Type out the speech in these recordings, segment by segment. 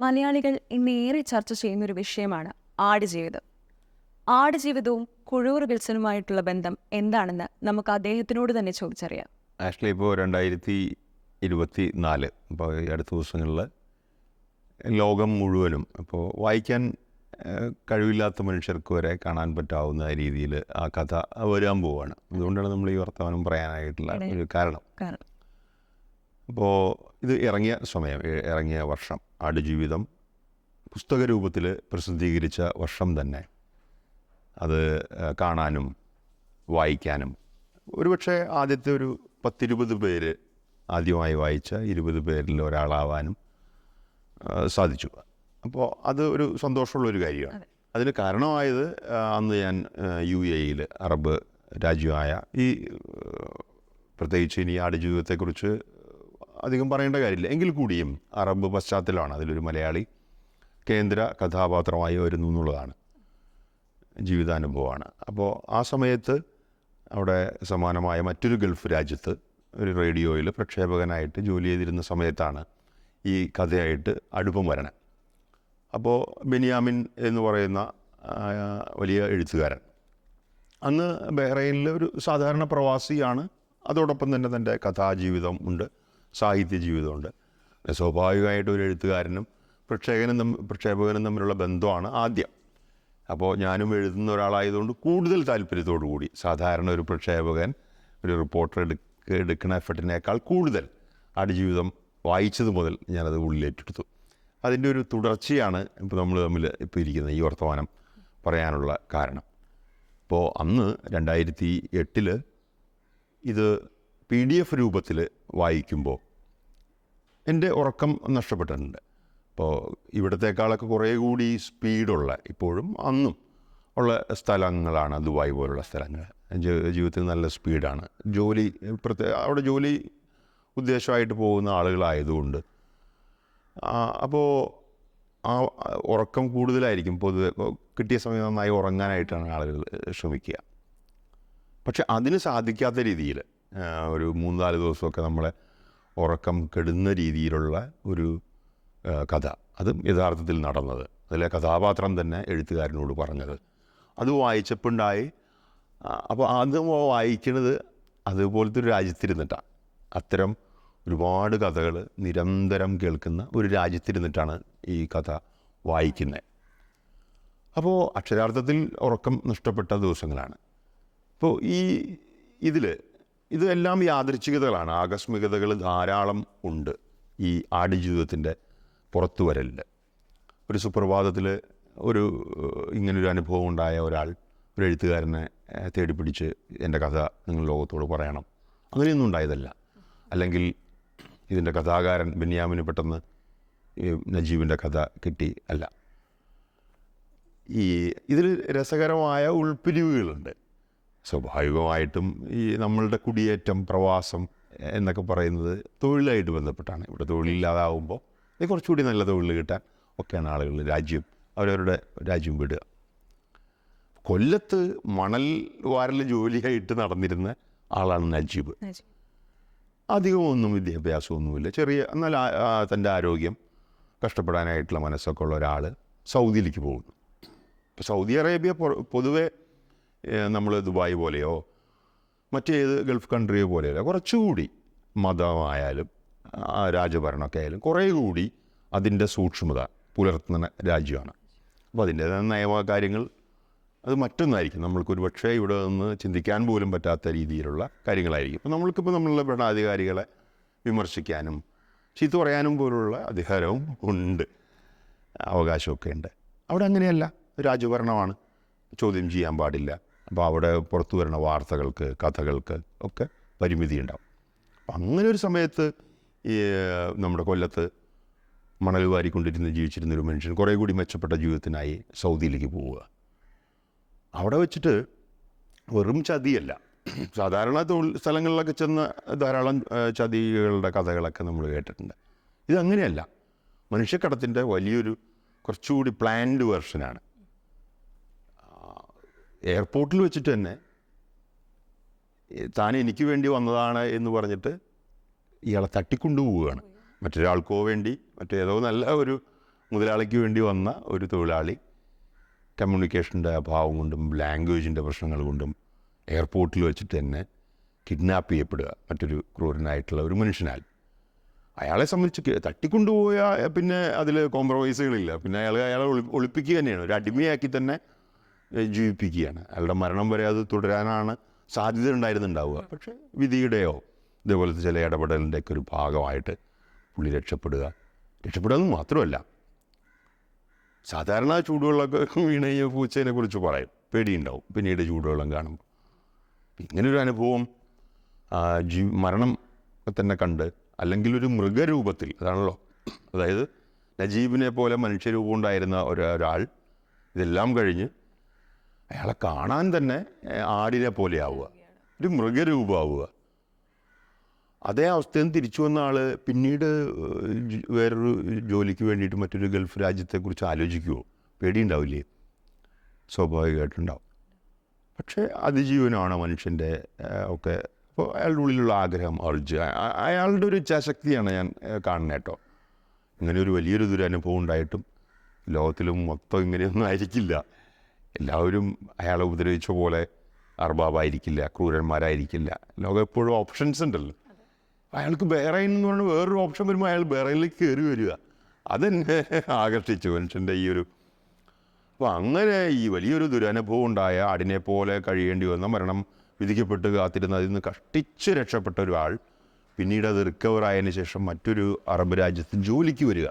മലയാളികൾ ഇന്നേറെ ചർച്ച ചെയ്യുന്നൊരു വിഷയമാണ് ആടുജീവിതം. ആടുജീവിതവും കുഴൂർ വിൽസനുമായിട്ടുള്ള ബന്ധം എന്താണെന്ന് നമുക്ക് അദ്ദേഹത്തിനോട് തന്നെ ചോദിച്ചറിയാം. ആക്ച്വലി ഇപ്പോൾ 2024 ഇപ്പോൾ ഈ അടുത്ത ദിവസങ്ങളിൽ ലോകം മുഴുവനും ഇപ്പോൾ വായിക്കാൻ കഴിവില്ലാത്ത മനുഷ്യർക്ക് വരെ കാണാൻ പറ്റാവുന്ന രീതിയിൽ ആ കഥ വരാൻ പോവുകയാണ്. അതുകൊണ്ടാണ് നമ്മൾ ഈ വർത്തമാനം പറയാനായിട്ടുള്ള ഒരു കാരണം. അപ്പോൾ ഇത് ഇറങ്ങിയ വർഷം ആടുജീവിതം പുസ്തക രൂപത്തിൽ പ്രസിദ്ധീകരിച്ച വർഷം തന്നെ അത് കാണാനും വായിക്കാനും ഒരുപക്ഷെ ആദ്യത്തെ ഒരു 10-20 പേര് ആദ്യമായി വായിച്ച 20 പേരിൽ ഒരാളാവാനും സാധിച്ചു. അപ്പോൾ അത് ഒരു സന്തോഷമുള്ളൊരു കാര്യമാണ്. അതിന് കാരണമായത് അന്ന് ഞാൻ UAE അറബ് രാജ്യമായ ഈ പ്രത്യേകിച്ച് ഇനി ആടുജീവിതത്തെക്കുറിച്ച് അധികം പറയേണ്ട കാര്യമില്ല എങ്കിൽ കൂടിയും അറബ് പശ്ചാത്തലമാണ്. അതിലൊരു മലയാളി കേന്ദ്ര കഥാപാത്രമായി വരുന്നു എന്നുള്ളതാണ്, ജീവിതാനുഭവമാണ്. അപ്പോൾ ആ സമയത്ത് അവിടെ സമാനമായ മറ്റൊരു ഗൾഫ് രാജ്യത്ത് ഒരു റേഡിയോയിൽ പ്രക്ഷേപകനായിട്ട് ജോലി ചെയ്തിരുന്ന സമയത്താണ് ഈ കഥയായിട്ട് അടുപ്പം വരണം. അപ്പോൾ ബെന്യാമിൻ എന്ന് പറയുന്ന വലിയ എഴുത്തുകാരൻ അന്ന് ബഹ്റൈനിൽ ഒരു സാധാരണ പ്രവാസിയാണ്. അതോടൊപ്പം തന്നെ തൻ്റെ കഥാജീവിതം ഉണ്ട്, സാഹിത്യ ജീവിതമുണ്ട്. സ്വാഭാവികമായിട്ട് ഒരു എഴുത്തുകാരനും പ്രക്ഷേപകനും തമ്മിലുള്ള ബന്ധമാണ് ആദ്യം. അപ്പോൾ ഞാനും എഴുതുന്ന ഒരാളായതുകൊണ്ട് കൂടുതൽ താല്പര്യത്തോടു കൂടി സാധാരണ ഒരു പ്രക്ഷേപകൻ ഒരു റിപ്പോർട്ടർ എടുക്കുന്ന എഫർട്ടിനേക്കാൾ കൂടുതൽ ആടുജീവിതം വായിച്ചത് മുതൽ ഞാനത് ഉള്ളിലേറ്റെടുത്തു. അതിൻ്റെ ഒരു തുടർച്ചയാണ് ഇപ്പോൾ നമ്മൾ തമ്മിൽ ഇപ്പോൾ ഇരിക്കുന്ന ഈ വർത്തമാനം പറയാനുള്ള കാരണം. ഇപ്പോൾ അന്ന് 2008 ഇത് PDF രൂപത്തിൽ വായിക്കുമ്പോൾ എൻ്റെ ഉറക്കം നഷ്ടപ്പെട്ടിട്ടുണ്ട്. ഇപ്പോൾ ഇവിടത്തേക്കാളൊക്കെ കുറേ കൂടി സ്പീഡുള്ള ഇപ്പോഴും അന്നും ഉള്ള സ്ഥലങ്ങളാണ് ദുബായ് പോലുള്ള സ്ഥലങ്ങൾ. ജീവിതത്തിൽ നല്ല സ്പീഡാണ്. അവിടെ ജോലി ഉദ്ദേശമായിട്ട് പോകുന്ന ആളുകളായതുകൊണ്ട് അപ്പോൾ ആ ഉറക്കം കൂടുതലായിരിക്കും. പൊതുവെ കിട്ടിയ സമയം നന്നായി ഉറങ്ങാനായിട്ടാണ് ആളുകൾ ശ്രമിക്കുക. പക്ഷെ അതിന് സാധിക്കാത്ത രീതിയിൽ ഒരു 3-4 ദിവസമൊക്കെ നമ്മളെ ഉറക്കം കെടുന്ന രീതിയിലുള്ള ഒരു കഥ, അതും യഥാർത്ഥത്തിൽ നടന്നത്. അതിലെ കഥാപാത്രം തന്നെ എഴുത്തുകാരനോട് പറഞ്ഞത് അത് വായിച്ചപ്പോണ്ടായി. അപ്പോൾ അത് വായിക്കുന്നത് അതുപോലത്തെ ഒരു രാജ്യത്തിരുന്നിട്ടാണ്. അത്തരം ഒരുപാട് കഥകൾ നിരന്തരം കേൾക്കുന്ന ഒരു രാജ്യത്തിരുന്നിട്ടാണ് ഈ കഥ വായിക്കുന്നത്. അപ്പോൾ അക്ഷരാർത്ഥത്തിൽ ഉറക്കം നഷ്ടപ്പെട്ട ദിവസങ്ങളാണ്. അപ്പോൾ ഇതെല്ലാം യാദൃച്ഛികതകളാണ്, ആകസ്മികതകൾ ധാരാളം ഉണ്ട് ഈ ആടുജീവിതത്തിൻ്റെ പുറത്തു വരലിൽ. ഒരു സുപ്രഭാതത്തിൽ ഇങ്ങനൊരു അനുഭവം ഉണ്ടായ ഒരാൾ ഒരു എഴുത്തുകാരനെ തേടിപ്പിടിച്ച് എൻ്റെ കഥ നിങ്ങൾ ലോകത്തോട് പറയണം, അങ്ങനെയൊന്നും ഉണ്ടായതല്ല. അല്ലെങ്കിൽ ഇതിൻ്റെ കഥാകാരൻ ബെന്യാമിന് പെട്ടെന്ന് നജീബിൻ്റെ കഥ കിട്ടി, അല്ല. ഇതിൽ രസകരമായ ഉൾപ്പിരിവുകളുണ്ട്. സ്വാഭാവികമായിട്ടും ഈ നമ്മളുടെ കുടിയേറ്റം, പ്രവാസം എന്നൊക്കെ പറയുന്നത് തൊഴിലായിട്ട് ബന്ധപ്പെട്ടാണ്. ഇവിടെ തൊഴിലില്ലാതാവുമ്പോൾ കുറച്ചുകൂടി നല്ല തൊഴിൽ കിട്ടാൻ ഒക്കെയാണ് ആളുകൾ അവരവരുടെ രാജ്യം വിടുക. കൊല്ലത്ത് മണൽ വാരൽ ജോലിയായിട്ട് നടന്നിരുന്ന ആളാണ് നജീബ്. അധികമൊന്നും വിദ്യാഭ്യാസമൊന്നുമില്ല, എന്നാൽ തൻ്റെ ആരോഗ്യം കഷ്ടപ്പെടാനായിട്ടുള്ള മനസ്സൊക്കെ ഉള്ള ഒരാൾ സൗദിയിലേക്ക് പോകുന്നു. ഇപ്പോൾ സൗദി അറേബ്യ പൊതുവെ നമ്മൾ ദുബായ് പോലെയോ മറ്റേത് ഗൾഫ് കൺട്രിയോ പോലെയല്ല, കുറച്ചുകൂടി മതമായാലും രാജഭരണമൊക്കെ ആയാലും കുറേ കൂടി അതിൻ്റെ സൂക്ഷ്മത പുലർത്തുന്ന രാജ്യമാണ്. അപ്പോൾ അതിൻ്റേതായ നിയമ കാര്യങ്ങൾ അത് മറ്റൊന്നായിരിക്കും. നമ്മൾക്കൊരു പക്ഷേ ഇവിടെ നിന്ന് ചിന്തിക്കാൻ പോലും പറ്റാത്ത രീതിയിലുള്ള കാര്യങ്ങളായിരിക്കും. ഇപ്പോൾ നമ്മളുടെ ഭരണാധികാരികളെ വിമർശിക്കാനും ചീത്ത പറയാനും പോലുള്ള അധികാരവും ഉണ്ട്, അവകാശമൊക്കെ ഉണ്ട്. അവിടെ അങ്ങനെയല്ല, രാജഭരണമാണ്, ചോദ്യം ചെയ്യാൻ പാടില്ല. അപ്പോൾ അവിടെ പുറത്തു വരുന്ന വാർത്തകൾക്ക്, കഥകൾക്ക് ഒക്കെ പരിമിതി ഉണ്ടാവും. അപ്പം അങ്ങനെ ഒരു സമയത്ത് നമ്മുടെ കൊല്ലത്ത് മണൽ വാരിക്കൊണ്ടിരുന്ന് ജീവിച്ചിരുന്നൊരു മനുഷ്യൻ കുറേ കൂടി മെച്ചപ്പെട്ട ജീവിതത്തിനായി സൗദിയിലേക്ക് പോവുക. അവിടെ വെച്ചിട്ട് വെറും ചതിയല്ല, സാധാരണ സ്ഥലങ്ങളിലൊക്കെ ചെന്ന് ധാരാളം ചതികളുടെ കഥകളൊക്കെ നമ്മൾ കേട്ടിട്ടുണ്ട്. ഇതങ്ങനെയല്ല, മനുഷ്യക്കടത്തിൻ്റെ വലിയൊരു കുറച്ചുകൂടി പ്ലാൻഡ് വെർഷനാണ്. എയർപോർട്ടിൽ വെച്ചിട്ട് തന്നെ താൻ എനിക്ക് വേണ്ടി വന്നതാണ് എന്ന് പറഞ്ഞിട്ട് ഇയാളെ തട്ടിക്കൊണ്ടുപോവുകയാണ്. മറ്റൊരാൾക്കോ വേണ്ടി, മറ്റേതോ നല്ല ഒരു മുതലാളിക്ക് വേണ്ടി വന്ന ഒരു തൊഴിലാളി കമ്മ്യൂണിക്കേഷൻ്റെ അഭാവം കൊണ്ടും ലാംഗ്വേജിൻ്റെ പ്രശ്നങ്ങൾ കൊണ്ടും എയർപോർട്ടിൽ വെച്ചിട്ട് തന്നെ കിഡ്നാപ്പ് ചെയ്യപ്പെടുക മറ്റൊരു ക്രൂരനായിട്ടുള്ള ഒരു മനുഷ്യനാൽ. അയാളെ സംബന്ധിച്ച് തട്ടിക്കൊണ്ടുപോയാൽ പിന്നെ അതിൽ കോംപ്രമൈസുകളില്ല. പിന്നെ അയാളെ ഒളിപ്പിക്കുക തന്നെയാണ്, ഒരു അടിമയാക്കി തന്നെ ജീവിപ്പിക്കുകയാണ്. അയാളുടെ മരണം വരെ അത് തുടരാനാണ് സാധ്യത ഉണ്ടായിരുന്നുണ്ടാവുക. പക്ഷേ വിധിയുടെയോ ഇതേപോലത്തെ ചില ഇടപെടലിൻ്റെയൊക്കെ ഒരു ഭാഗമായിട്ട് പുള്ളി രക്ഷപ്പെടുക എന്ന് മാത്രമല്ല, സാധാരണ ചൂടുവെള്ളമൊക്കെ വീണ് കഴിഞ്ഞാൽ പൂച്ചേനെ കുറിച്ച് പറയും, പേടിയുണ്ടാവും പിന്നീട് ചൂടുവെള്ളം കാണുമ്പോൾ. ഇങ്ങനൊരു അനുഭവം മരണം തന്നെ കണ്ട്, അല്ലെങ്കിൽ ഒരു മൃഗരൂപത്തിൽ, അതാണല്ലോ, അതായത് നജീബിനെ പോലെ മനുഷ്യരൂപം ഉണ്ടായിരുന്ന ഒരാൾ ഇതെല്ലാം കഴിഞ്ഞ് അയാളെ കാണാൻ തന്നെ ആടിനെ പോലെ ആവുക, ഒരു മൃഗരൂപമാവുക. അതേ അവസ്ഥയിൽ നിന്ന് തിരിച്ചു വന്ന ആൾ പിന്നീട് വേറൊരു ജോലിക്ക് വേണ്ടിയിട്ട് മറ്റൊരു ഗൾഫ് രാജ്യത്തെക്കുറിച്ച് ആലോചിക്കുമോ? പേടിയുണ്ടാവില്ലേ? സ്വാഭാവികമായിട്ടുണ്ടാവും. പക്ഷേ അതിജീവനമാണ് മനുഷ്യൻ്റെ ഒക്കെ. അപ്പോൾ അയാളുടെ ഉള്ളിലുള്ള ആഗ്രഹം അയാളുടെ ഒരു ഇച്ഛാശക്തിയാണ് ഞാൻ കാണുന്നത് കേട്ടോ. ഇങ്ങനെ ഒരു വലിയൊരു ദുരനുഭവം ഉണ്ടായിട്ടും ലോകത്തിലും മൊത്തം ഇങ്ങനെയൊന്നും ആയിരിക്കില്ല. എല്ലാവരും അയാളെ ഉപദ്രവിച്ച പോലെ അർബാബായിരിക്കില്ല, ക്രൂരന്മാരായിരിക്കില്ല. ലോകം എപ്പോഴും ഓപ്ഷൻസ് ഉണ്ടല്ലോ. അയാൾക്ക് ബഹ്റൈൻ എന്ന് പറഞ്ഞാൽ വേറൊരു ഓപ്ഷൻ വരുമ്പോൾ അയാൾ ബഹ്റൈനിലേക്ക് കയറി വരിക. അതെന്നെ ആകർഷിച്ചു മനുഷ്യൻ്റെ ഈ ഒരു. അപ്പോൾ അങ്ങനെ ഈ വലിയൊരു ദുരനുഭവം ഉണ്ടായ ആടിനെ പോലെ കഴിയേണ്ടി വന്ന, മരണം വിധിക്കപ്പെട്ട് കാത്തിരുന്ന, അതിൽ നിന്ന് കഷ്ടിച്ച് രക്ഷപ്പെട്ട ഒരാൾ പിന്നീട് അത് റിക്കവറായതിന് ശേഷം മറ്റൊരു അറബ് രാജ്യത്ത് ജോലിക്ക് വരിക.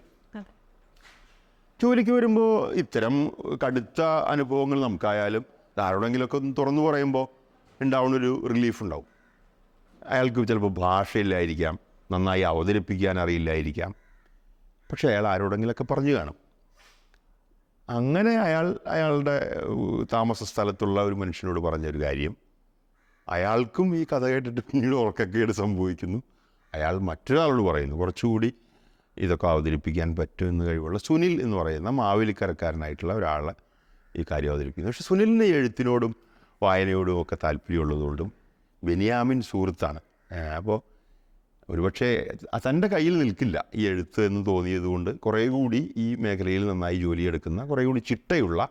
ജോലിക്ക് വരുമ്പോൾ ഇത്തരം കടുത്ത അനുഭവങ്ങൾ നമുക്കായാലും ആരോടെങ്കിലുമൊക്കെ ഒന്ന് തുറന്നു പറയുമ്പോൾ ഉണ്ടാവുന്നൊരു റിലീഫ് ഉണ്ടാവും. അയാൾക്ക് ചിലപ്പോൾ ഭാഷയില്ലായിരിക്കാം, നന്നായി അവതരിപ്പിക്കാൻ അറിയില്ലായിരിക്കാം, പക്ഷേ അയാൾ ആരോടെങ്കിലൊക്കെ പറഞ്ഞു കാണും. അങ്ങനെ അയാളുടെ താമസ സ്ഥലത്തുള്ള ഒരു മനുഷ്യനോട് പറഞ്ഞൊരു കാര്യം, അയാൾക്കും ഈ കഥ കേട്ടിട്ട് പിന്നീട് ഉറക്കക്കേട് സംഭവിക്കുന്നു. അയാൾ മറ്റൊരാളോട് പറയുന്നു, കുറച്ചുകൂടി ഇതൊക്കെ അവതരിപ്പിക്കാൻ പറ്റുമെന്ന് കഴിവുള്ള സുനിൽ എന്ന് പറയുന്ന മാവേലിക്കരക്കാരനായിട്ടുള്ള ഒരാളെ ഈ കാര്യം അവതരിപ്പിക്കുന്നു. പക്ഷേ സുനിലിന് എഴുത്തിനോടും വായനയോടും ഒക്കെ താല്പര്യമുള്ളതുകൊണ്ടും ബെന്യാമിൻ സുഹൃത്താണ്. അപ്പോൾ ഒരുപക്ഷെ തൻ്റെ കയ്യിൽ നിൽക്കില്ല ഈ എഴുത്ത് എന്ന് തോന്നിയതുകൊണ്ട് കുറേ കൂടി ഈ മേഖലയിൽ നന്നായി ജോലിയെടുക്കുന്ന, കുറേ കൂടി ചിട്ടയുള്ള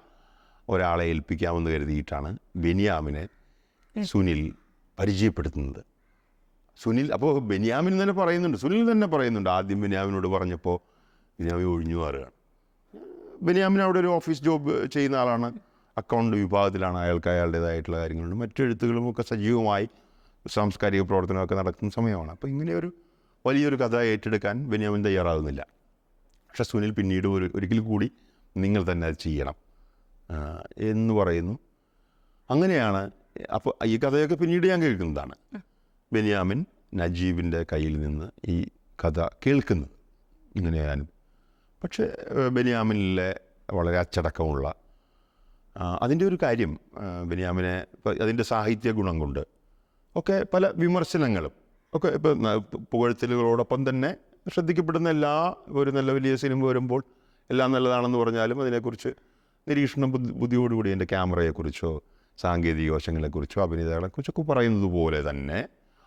ഒരാളെ ഏൽപ്പിക്കാമെന്ന് കരുതിയിട്ടാണ് ബെന്യാമിനെ സുനിൽ പരിചയപ്പെടുത്തുന്നത്. സുനിൽ അപ്പോൾ ബെന്യാമിൻ തന്നെ പറയുന്നുണ്ട്, സുനിൽ തന്നെ പറയുന്നുണ്ട്. ആദ്യം ബെന്യാമിനോട് പറഞ്ഞപ്പോൾ ബെന്യാമിൻ ഒഴിഞ്ഞു മാറുകയാണ്. ബെന്യാമിൻ അവിടെ ഒരു ഓഫീസ് ജോബ് ചെയ്യുന്ന ആളാണ്, അക്കൗണ്ട് വിഭാഗത്തിലാണ്. അയാളുടേതായിട്ടുള്ള കാര്യങ്ങളുണ്ട്, മറ്റെഴുത്തുകളും ഒക്കെ സജീവമായി സാംസ്കാരിക പ്രവർത്തനമൊക്കെ നടക്കുന്ന സമയമാണ്. അപ്പോൾ ഇങ്ങനെ ഒരു വലിയൊരു കഥ ഏറ്റെടുക്കാൻ ബെന്യാമിൻ തയ്യാറാകുന്നില്ല. പക്ഷെ സുനിൽ പിന്നീട് ഒരിക്കൽ കൂടി നിങ്ങൾ തന്നെ അത് ചെയ്യണം എന്ന് പറയുന്നു. അങ്ങനെയാണ് അപ്പോൾ ഈ കഥയൊക്കെ പിന്നീട് ഞാൻ കേൾക്കുന്നതാണ്. ബെന്യാമിൻ നജീബിൻ്റെ കയ്യിൽ നിന്ന് ഈ കഥ കേൾക്കുന്നത് ഇങ്ങനെയാണ്. പക്ഷേ ബെന്യാമിനിലെ വളരെ അച്ചടക്കമുള്ള അതിൻ്റെ ഒരു കാര്യം, ബെന്യാമിനെ അതിൻ്റെ സാഹിത്യ ഗുണം കൊണ്ട് ഒക്കെ പല വിമർശനങ്ങളും ഒക്കെ ഇപ്പോൾ പുകഴ്ത്തലുകളോടൊപ്പം തന്നെ ശ്രദ്ധിക്കപ്പെടുന്ന ഒരു നല്ല വലിയ സിനിമ വരുമ്പോൾ എല്ലാം നല്ലതാണെന്ന് പറഞ്ഞാലും അതിനെക്കുറിച്ച് നിരീക്ഷണം ബുദ്ധിയോടുകൂടി എൻ്റെ ക്യാമറയെക്കുറിച്ചോ സാങ്കേതിക വശങ്ങളെക്കുറിച്ചോ അഭിനേതാക്കളെക്കുറിച്ചൊക്കെ പറയുന്നത് പോലെ തന്നെ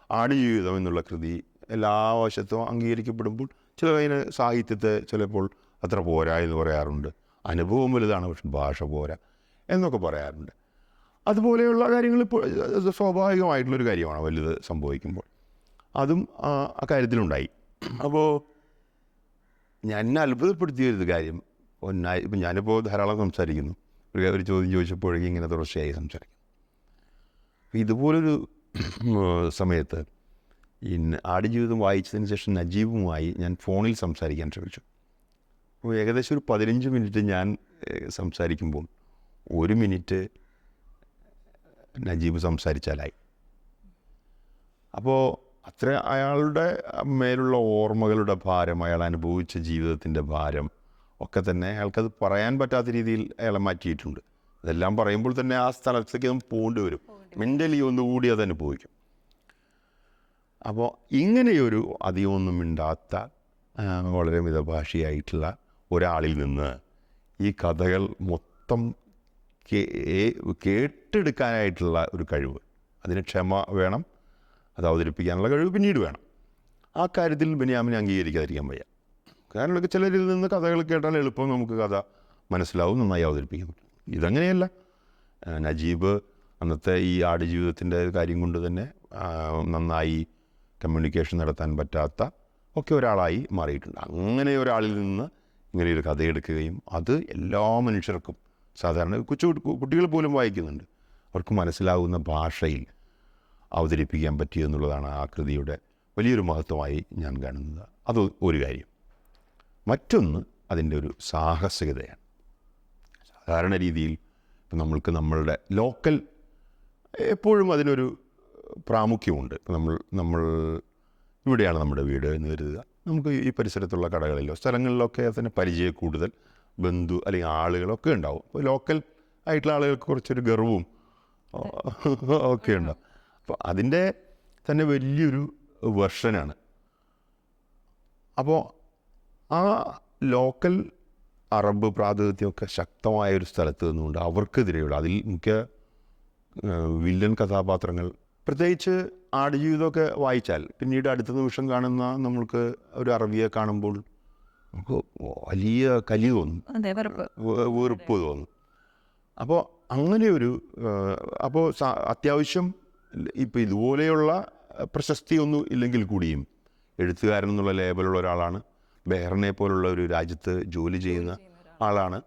ആടുജീവിതം എന്നുള്ള കൃതി എല്ലാ വശത്തും അംഗീകരിക്കപ്പെടുമ്പോൾ അതിന് സാഹിത്യത്തെ ചിലപ്പോൾ അത്ര പോരാ എന്ന് പറയാറുണ്ട്. അനുഭവം വലുതാണ്, പക്ഷെ ഭാഷ പോരാ എന്നൊക്കെ പറയാറുണ്ട്. അതുപോലെയുള്ള കാര്യങ്ങൾ ഇപ്പോൾ സ്വാഭാവികമായിട്ടുള്ളൊരു കാര്യമാണ് വലുത് സംഭവിക്കുമ്പോൾ. അതും ആ കാര്യത്തിലുണ്ടായി. അപ്പോൾ എന്നെ അത്ഭുതപ്പെടുത്തിയൊരു കാര്യം, ഇപ്പം ഞാനിപ്പോൾ ധാരാളം സംസാരിക്കുന്നു, ഒരു ചോദ്യം ചോദിച്ചപ്പോഴേക്കും ഇങ്ങനെ തുടർച്ചയായി സംസാരിക്കും. ഇതുപോലൊരു സമയത്ത് ഈ ആടുജീവിതം വായിച്ചതിന് ശേഷം നജീബുമായി ഞാൻ ഫോണിൽ സംസാരിക്കാൻ ശ്രമിച്ചു. അപ്പോൾ ഏകദേശം ഒരു 15 മിനിറ്റ് ഞാൻ സംസാരിക്കുമ്പോൾ 1 മിനിറ്റ് നജീബ് സംസാരിച്ചാലായി. അപ്പോൾ അത്ര അയാളുടെ മേലുള്ള ഓർമ്മകളുടെ ഭാരം, അയാൾ അനുഭവിച്ച ജീവിതത്തിൻ്റെ ഭാരം ഒക്കെ തന്നെ അയാൾക്കത് പറയാൻ പറ്റാത്ത രീതിയിൽ അയാളെ മാറ്റിയിട്ടുണ്ട്. അതെല്ലാം പറയുമ്പോൾ തന്നെ ആ സ്ഥലത്തേക്ക് നമ്മൾ പോകേണ്ടി വരും, മെൻ്റലി ഒന്നുകൂടി അത് അനുഭവിക്കും. അപ്പോൾ ഇങ്ങനെയൊരു അധികമൊന്നും മിണ്ടാത്ത വളരെ മിതഭാഷിയായിട്ടുള്ള ഒരാളിൽ നിന്ന് ഈ കഥകൾ മൊത്തം കേട്ടെടുക്കാനായിട്ടുള്ള ഒരു കഴിവ്, അതിന് ക്ഷമ വേണം, അത് അവതരിപ്പിക്കാനുള്ള കഴിവ് പിന്നീട് വേണം. ആ കാര്യത്തിൽ ബെന്യാമിനെ അംഗീകരിക്കാതിരിക്കാൻ വയ്യ. കാരണം ചിലരിൽ നിന്ന് കഥകൾ കേട്ടാൽ എളുപ്പം നമുക്ക് കഥ മനസ്സിലാവും, നന്നായി അവതരിപ്പിക്കാൻ പറ്റും. ഇതങ്ങനെയല്ല. നജീബ് അന്നത്തെ ഈ ആടുജീവിതത്തിൻ്റെ കാര്യം കൊണ്ട് തന്നെ നന്നായി കമ്മ്യൂണിക്കേഷൻ നടത്താൻ പറ്റാത്ത ഒക്കെ ഒരാളായി മാറിയിട്ടുണ്ട്. അങ്ങനെ ഒരാളിൽ നിന്ന് ഇങ്ങനെയൊരു കഥയെടുക്കുകയും അത് എല്ലാ മനുഷ്യർക്കും, സാധാരണ കുട്ടികൾ പോലും വായിക്കുന്നുണ്ട്, അവർക്ക് മനസ്സിലാകുന്ന ഭാഷയിൽ അവതരിപ്പിക്കാൻ പറ്റിയെന്നുള്ളതാണ് ആ കൃതിയുടെ വലിയൊരു മഹത്വമായി ഞാൻ കാണുന്നത്. അത് ഒരു കാര്യം. മറ്റൊന്ന് അതിൻ്റെ ഒരു സാഹസികതയാണ്. സാധാരണ രീതിയിൽ ഇപ്പം നമ്മളുടെ ലോക്കൽ എപ്പോഴും അതിനൊരു പ്രാമുഖ്യമുണ്ട്. ഇപ്പം നമ്മൾ ഇവിടെയാണ് നമ്മുടെ വീട് എന്ന് കരുതുക, നമുക്ക് ഈ പരിസരത്തുള്ള കടകളിലോ സ്ഥലങ്ങളിലൊക്കെ തന്നെ പരിചയം കൂടുതൽ, ബന്ധു അല്ലെങ്കിൽ ആളുകളൊക്കെ ഉണ്ടാവും. അപ്പോൾ ലോക്കൽ ആയിട്ടുള്ള ആളുകൾക്ക് കുറച്ചൊരു ഗർവവും ഒക്കെ ഉണ്ടാവും. അപ്പോൾ അതിൻ്റെ തന്നെ വലിയൊരു വെർഷനാണ്. അപ്പോൾ ആ ലോക്കൽ അറബ് പ്രാതിനിധ്യമൊക്കെ ശക്തമായൊരു സ്ഥലത്ത് നിന്നുകൊണ്ട് അവർക്കെതിരെയുള്ള അതിൽ മിക്ക വില്ലൻ കഥാപാത്രങ്ങൾ, പ്രത്യേകിച്ച് ആടുജീവിതമൊക്കെ വായിച്ചാൽ പിന്നീട് അടുത്ത നിമിഷം കാണുന്ന നമ്മൾക്ക് ഒരു അറബിയെ കാണുമ്പോൾ നമുക്ക് വലിയ കലി തോന്നും, വെറുപ്പ് തോന്നും. അപ്പോൾ അങ്ങനെയൊരു അത്യാവശ്യം ഇപ്പോൾ ഇതുപോലെയുള്ള പ്രശസ്തിയൊന്നും ഇല്ലെങ്കിൽ കൂടിയും എഴുത്തുകാരൻ എന്നുള്ള ലേബലുള്ള ഒരാളാണ്. ബെഹ്റിനെ പോലുള്ള ഒരു രാജ്യത്ത് ജോലി ചെയ്യുന്ന ആളാണ്.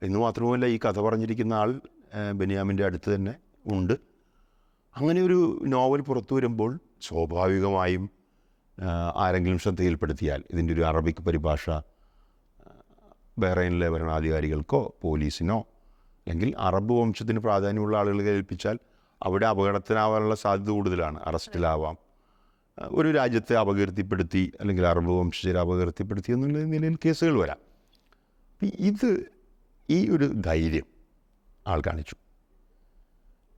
എന്ന് മാത്രമല്ല ഈ കഥ പറഞ്ഞിരിക്കുന്ന ആൾ ബെന്യാമിൻ്റെ അടുത്ത് തന്നെ ഉണ്ട്. അങ്ങനെ ഒരു നോവൽ പുറത്തു വരുമ്പോൾ സ്വാഭാവികമായും ആരെങ്കിലും ശ്രദ്ധയിൽപ്പെടുത്തിയാൽ ഇതിൻ്റെ ഒരു അറബിക് പരിഭാഷ ബഹ്റൈനിലെ ഭരണാധികാരികൾക്കോ പോലീസിനോ അല്ലെങ്കിൽ അറബ് വംശത്തിന് പ്രാധാന്യമുള്ള ആളുകളെ ഏൽപ്പിച്ചാൽ അവിടെ അപകടത്തിനാവാനുള്ള സാധ്യത കൂടുതലാണ്. അറസ്റ്റിലാവാം, ഒരു രാജ്യത്തെ അപകീർത്തിപ്പെടുത്തി അല്ലെങ്കിൽ അറബ് വംശജരെ അപകീർത്തിപ്പെടുത്തി എന്നുള്ള നിലയിൽ കേസുകൾ വരാം. ഈ ഒരു ധൈര്യം ആൾ കാണിച്ചു.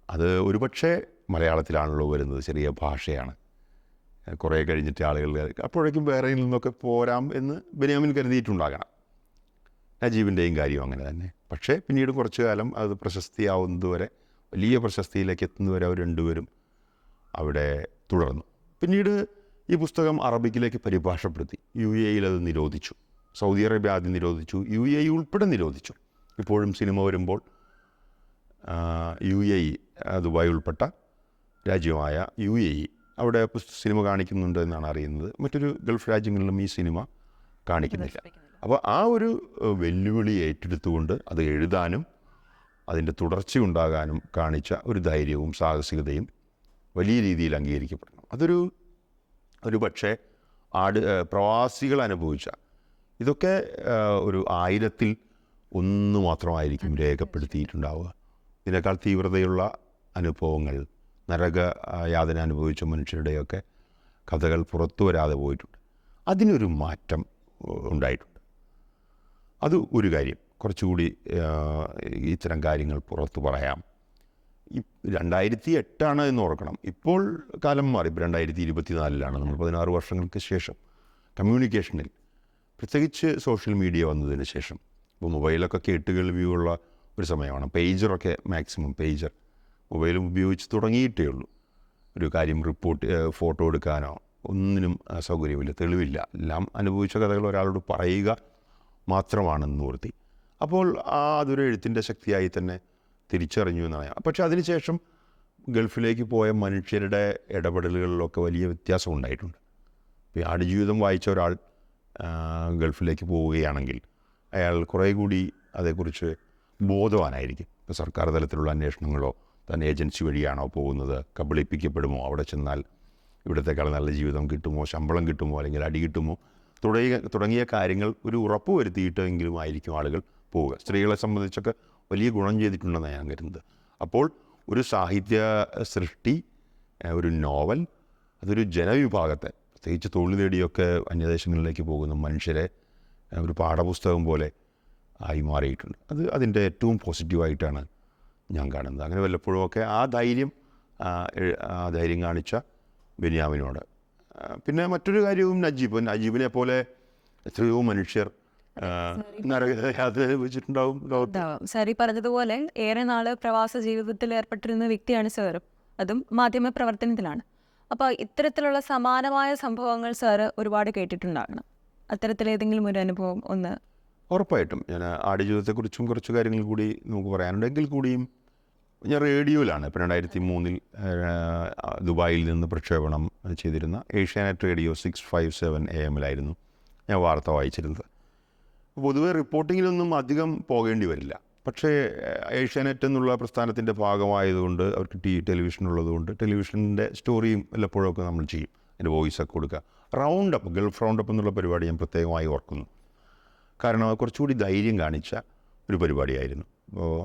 അത് ഒരുപക്ഷെ മലയാളത്തിലാണല്ലോ വരുന്നത്, ചെറിയ ഭാഷയാണ്, കുറേ കഴിഞ്ഞിട്ട് ആളുകൾ അപ്പോഴേക്കും ബഹ്റൈനിൽ നിന്നൊക്കെ പോരാം എന്ന് ബെന്യാമിൻ കരുതിയിട്ടുണ്ടാകണം. നജീബിൻ്റെയും കാര്യം അങ്ങനെ തന്നെ. പക്ഷേ പിന്നീട് കുറച്ചു കാലം അത് പ്രശസ്തിയാവുന്നതുവരെ, വലിയ പ്രശസ്തിയിലേക്ക് എത്തുന്നവരെ അവർ രണ്ടുപേരും അവിടെ തുടർന്നു. പിന്നീട് ഈ പുസ്തകം അറബിക്കിലേക്ക് പരിഭാഷപ്പെടുത്തി. UAE അത് നിരോധിച്ചു. സൗദി അറേബ്യ ആദ്യം നിരോധിച്ചു, UAE ഉൾപ്പെടെ നിരോധിച്ചു. ഇപ്പോഴും സിനിമ വരുമ്പോൾ UAE, ദുബായ് ഉൾപ്പെട്ട രാജ്യമായ UAE അവിടെ സിനിമ കാണിക്കുന്നുണ്ട് എന്നാണ് അറിയുന്നത്. മറ്റൊരു ഗൾഫ് രാജ്യങ്ങളിലും ഈ സിനിമ കാണിക്കുന്നില്ല. അപ്പോൾ ആ ഒരു വെല്ലുവിളി ഏറ്റെടുത്തുകൊണ്ട് അത് എഴുതാനും അതിൻ്റെ തുടർച്ചയുണ്ടാകാനും കാണിച്ച ഒരു ധൈര്യവും സാഹസികതയും വലിയ രീതിയിൽ അംഗീകരിക്കപ്പെടണം. ഒരു പക്ഷേ പ്രവാസികൾ അനുഭവിച്ച ഇതൊക്കെ ഒരു 1000-ൽ 1 മാത്രമായിരിക്കും രേഖപ്പെടുത്തിയിട്ടുണ്ടാവുക. ഇതിനേക്കാൾ തീവ്രതയുള്ള അനുഭവങ്ങൾ, നരക യാതന അനുഭവിച്ച മനുഷ്യരുടെയൊക്കെ കഥകൾ പുറത്തു വരാതെ പോയിട്ടുണ്ട്. അതിനൊരു മാറ്റം ഉണ്ടായിട്ടുണ്ട്. അത് ഒരു കാര്യം. കുറച്ചുകൂടി ഇത്തരം കാര്യങ്ങൾ പുറത്തു പറയാം. 2008 എന്ന് ഓർക്കണം. ഇപ്പോൾ കാലം മാറി. ഇപ്പോൾ 2024 നമ്മൾ 16 വർഷങ്ങൾക്ക് ശേഷം കമ്മ്യൂണിക്കേഷനിൽ, പ്രത്യേകിച്ച് സോഷ്യൽ മീഡിയ വന്നതിന് ശേഷം, ഇപ്പോൾ മൊബൈലൊക്കെ കേട്ടുകേൾവിയുള്ള ഒരു സമയമാണ്. പേജറൊക്കെ മാക്സിമം മൊബൈലും ഉപയോഗിച്ച് തുടങ്ങിയിട്ടേ ഉള്ളൂ. ഒരു കാര്യം ഫോട്ടോ എടുക്കാനോ ഒന്നിനും സൗകര്യമില്ല, തെളിവില്ല. എല്ലാം അനുഭവിച്ച കഥകൾ ഒരാളോട് പറയുക മാത്രമാണ് നിവൃത്തി. അപ്പോൾ അതൊരു എഴുത്തിൻ്റെ ശക്തിയായി തന്നെ തിരിച്ചറിഞ്ഞു എന്നാണ്. പക്ഷേ അതിനുശേഷം ഗൾഫിലേക്ക് പോയ മനുഷ്യരുടെ ഇടപെടലുകളിലൊക്കെ വലിയ വ്യത്യാസം ഉണ്ടായിട്ടുണ്ട്. ഇപ്പോൾ ആടുജീവിതം വായിച്ച ഒരാൾ ഗൾഫിലേക്ക് പോവുകയാണെങ്കിൽ അയാൾ കുറേ കൂടി അതേക്കുറിച്ച് ബോധവാനായിരിക്കും. ഇപ്പോൾ സർക്കാർ തലത്തിലുള്ള അന്വേഷണങ്ങളോ തന്നെ ഏജൻസി വഴിയാണോ പോകുന്നത്, കബളിപ്പിക്കപ്പെടുമോ, അവിടെ ചെന്നാൽ ഇവിടത്തേക്കാൾ നല്ല ജീവിതം കിട്ടുമോ, ശമ്പളം കിട്ടുമോ, അല്ലെങ്കിൽ അടി കിട്ടുമോ തുടങ്ങിയ കാര്യങ്ങൾ ഒരു ഉറപ്പ് വരുത്തിയിട്ടെങ്കിലും ആയിരിക്കും ആളുകൾ പോവുക. സ്ത്രീകളെ സംബന്ധിച്ചൊക്കെ വലിയ ഗുണം ചെയ്തിട്ടുണ്ടെന്നാണ് ഞാൻ കരുതുന്നത്. അപ്പോൾ ഒരു സാഹിത്യ സൃഷ്ടി, ഒരു നോവൽ, അതൊരു ജനവിഭാഗത്തെ, പ്രത്യേകിച്ച് തൊഴിൽ നേടിയൊക്കെ അന്യദേശങ്ങളിലേക്ക് പോകുന്ന മനുഷ്യരെ ഒരു പാഠപുസ്തകം പോലെ ആയി മാറിയിട്ടുണ്ട്. അതിൻ്റെ ഏറ്റവും പോസിറ്റീവായിട്ടാണ് ഞാൻ കാണുന്നത്. അങ്ങനെ വല്ലപ്പോഴുമൊക്കെ ആ ധൈര്യം കാണിച്ച ബെന്യാമിനോട്. പിന്നെ മറ്റൊരു കാര്യവും നജീബിനെ പോലെ എത്രയോ മനുഷ്യർ നരകയാത്ര അനുഭവിച്ചിട്ടുണ്ടാവും. സാർ ഈ പറഞ്ഞതുപോലെ ഏറെ നാൾ പ്രവാസ ജീവിതത്തിൽ ഏർപ്പെട്ടിരുന്ന വ്യക്തിയാണ് സാറും, അതും മാധ്യമ പ്രവർത്തനത്തിലാണ്. അപ്പോൾ ഇത്തരത്തിലുള്ള സമാനമായ സംഭവങ്ങൾ സാറ് ഒരുപാട് കേട്ടിട്ടുണ്ടാകണം. അത്തരത്തിലേതെങ്കിലും ഒരു അനുഭവം ഒന്ന്? ഉറപ്പായിട്ടും ഞാൻ ആടുജീവിതത്തെക്കുറിച്ചും കുറച്ച് കാര്യങ്ങൾ കൂടി നമുക്ക് പറയാനുണ്ടെങ്കിൽ കൂടിയും ഞാൻ റേഡിയോയിലാണ് ഇപ്പോൾ 2003 ദുബായിൽ നിന്ന് പ്രക്ഷേപണം ചെയ്തിരുന്ന ഏഷ്യാനെറ്റ് റേഡിയോ 657 AM ഞാൻ വാർത്ത വായിച്ചിരുന്നത്. പൊതുവെ റിപ്പോർട്ടിങ്ങിലൊന്നും അധികം പോകേണ്ടി വരില്ല. പക്ഷേ ഏഷ്യാനെറ്റ് എന്നുള്ള പ്രസ്ഥാനത്തിൻ്റെ ഭാഗമായതുകൊണ്ട് അവർക്ക് ടെലിവിഷൻ ഉള്ളതുകൊണ്ട് ടെലിവിഷൻ്റെ സ്റ്റോറിയും വല്ലപ്പോഴൊക്കെ നമ്മൾ ചെയ്യും, അതിൻ്റെ വോയിസൊക്കെ കൊടുക്കുക. റൗണ്ടപ്പ്, ഗൾഫ് റൗണ്ടപ്പ് എന്നുള്ള പരിപാടി ഞാൻ പ്രത്യേകമായി ഓർക്കുന്നു. കാരണം അത് കുറച്ചുകൂടി ധൈര്യം കാണിച്ച ഒരു പരിപാടിയായിരുന്നു. അപ്പോൾ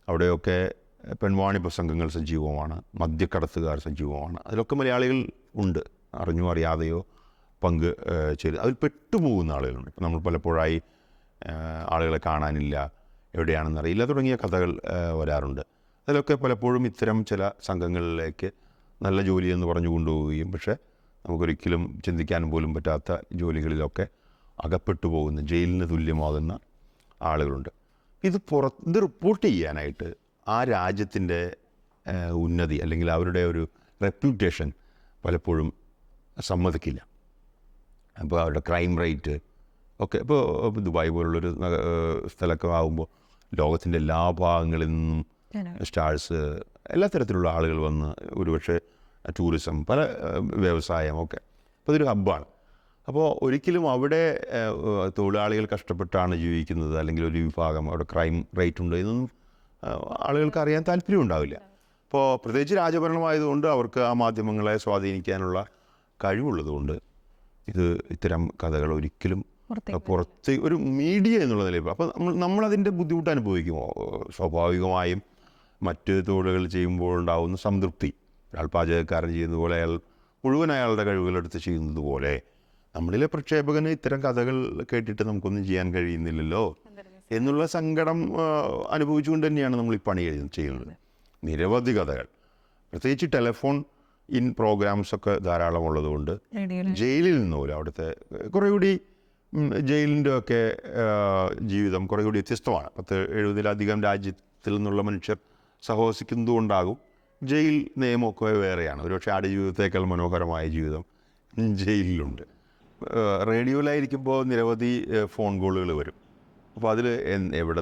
അവിടെയൊക്കെ പെൺവാണിഭ സംഘങ്ങൾ സജീവമാണ്, മദ്യക്കടത്തുകാർ സജീവമാണ്. അതിലൊക്കെ മലയാളികൾ ഉണ്ട്, അറിഞ്ഞോ അറിയാതെയോ പങ്ക് ചെയ്ത് അതിൽ പെട്ടുപോകുന്ന ആളുകളുണ്ട്. ഇപ്പോൾ നമ്മൾ പലപ്പോഴായി ആളുകളെ കാണാനില്ല, എവിടെയാണെന്നറിയില്ല തുടങ്ങിയ കഥകൾ വരാറുണ്ട്. അതിലൊക്കെ പലപ്പോഴും ഇത്തരം ചില സംഘങ്ങളിലേക്ക് നല്ല ജോലി എന്ന് പറഞ്ഞു കൊണ്ടുപോവുകയും പക്ഷേ നമുക്കൊരിക്കലും ചിന്തിക്കാൻ പോലും പറ്റാത്ത ജോലികളിലൊക്കെ അകപ്പെട്ടു പോകുന്ന, ജയിലിന് തുല്യമാകുന്ന ആളുകളുണ്ട്. ഇത് റിപ്പോർട്ട് ചെയ്യാനായിട്ട് ആ രാജ്യത്തിൻ്റെ ഉന്നതി അല്ലെങ്കിൽ അവരുടെ ഒരു റെപ്യൂട്ടേഷൻ പലപ്പോഴും സമ്മതിക്കില്ല. അപ്പോൾ അവരുടെ ക്രൈം റേറ്റ് ഒക്കെ ഇപ്പോൾ ദുബായ് പോലുള്ളൊരു സ്ഥലമൊക്കെ ആകുമ്പോൾ ലോകത്തിൻ്റെ എല്ലാ ഭാഗങ്ങളിൽ നിന്നും സ്റ്റാർസ്, എല്ലാ തരത്തിലുള്ള ആളുകൾ വന്ന് ഒരുപക്ഷെ ടൂറിസം, പല വ്യവസായമൊക്കെ, അപ്പോൾ ഇതൊരു ഹബ്ബാണ്. അപ്പോൾ ഒരിക്കലും അവിടെ തൊഴിലാളികൾ കഷ്ടപ്പെട്ടാണ് ജീവിക്കുന്നത് അല്ലെങ്കിൽ ഒരു വിഭാഗം അവിടെ ക്രൈം റേറ്റ് ഉണ്ട് എന്നൊന്നും ആളുകൾക്ക് അറിയാൻ താല്പര്യം ഉണ്ടാവില്ല. അപ്പോൾ പ്രത്യേകിച്ച് രാജഭരണമായതുകൊണ്ട് അവർക്ക് ആ മാധ്യമങ്ങളെ സ്വാധീനിക്കാനുള്ള കഴിവുള്ളതുകൊണ്ട് ഇത്തരം കഥകൾ ഒരിക്കലും പുറത്ത് ഒരു മീഡിയ എന്നുള്ള നിലയിൽ അപ്പോൾ നമ്മളതിൻ്റെ ബുദ്ധിമുട്ട് അനുഭവിക്കുമോ? സ്വാഭാവികമായും മറ്റ് തൊഴിലുകൾ ചെയ്യുമ്പോൾ ഉണ്ടാകുന്ന സംതൃപ്തി, ഒരാൾ പാചകക്കാരൻ ചെയ്യുന്നത് പോലെ മുഴുവൻ അയാളുടെ കഴിവുകളെടുത്ത് ചെയ്യുന്നത് പോലെ നമ്മളിലെ പ്രക്ഷേപകന് ഇത്തരം കഥകൾ കേട്ടിട്ട് നമുക്കൊന്നും ചെയ്യാൻ കഴിയുന്നില്ലല്ലോ എന്നുള്ള സങ്കടം അനുഭവിച്ചുകൊണ്ട് തന്നെയാണ് നമ്മൾ ഈ പണി ചെയ്യുന്നത്. നിരവധി കഥകൾ, പ്രത്യേകിച്ച് ടെലിഫോൺ ഇൻ പ്രോഗ്രാംസൊക്കെ ധാരാളം ഉള്ളതുകൊണ്ട് ജയിലിൽ നിന്ന് പോലും അവിടുത്തെ കുറേ കൂടി ജയിലിൻ്റെ ഒക്കെ ജീവിതം കുറേ കൂടി വ്യത്യസ്തമാണ്. 70-ലധികം രാജ്യത്തിൽ നിന്നുള്ള മനുഷ്യർ സഹവസിക്കുന്നതുകൊണ്ടാകും ജയിൽ നിയമമൊക്കെ വേറെയാണ്. ഒരുപക്ഷെ ആടുജീവിതത്തേക്കാൾ മനോഹരമായ ജീവിതം ജയിലിലുണ്ട്. റേഡിയോയിലായിരിക്കുമ്പോൾ നിരവധി ഫോൺ കോളുകൾ വരും. അപ്പോൾ അതിൽ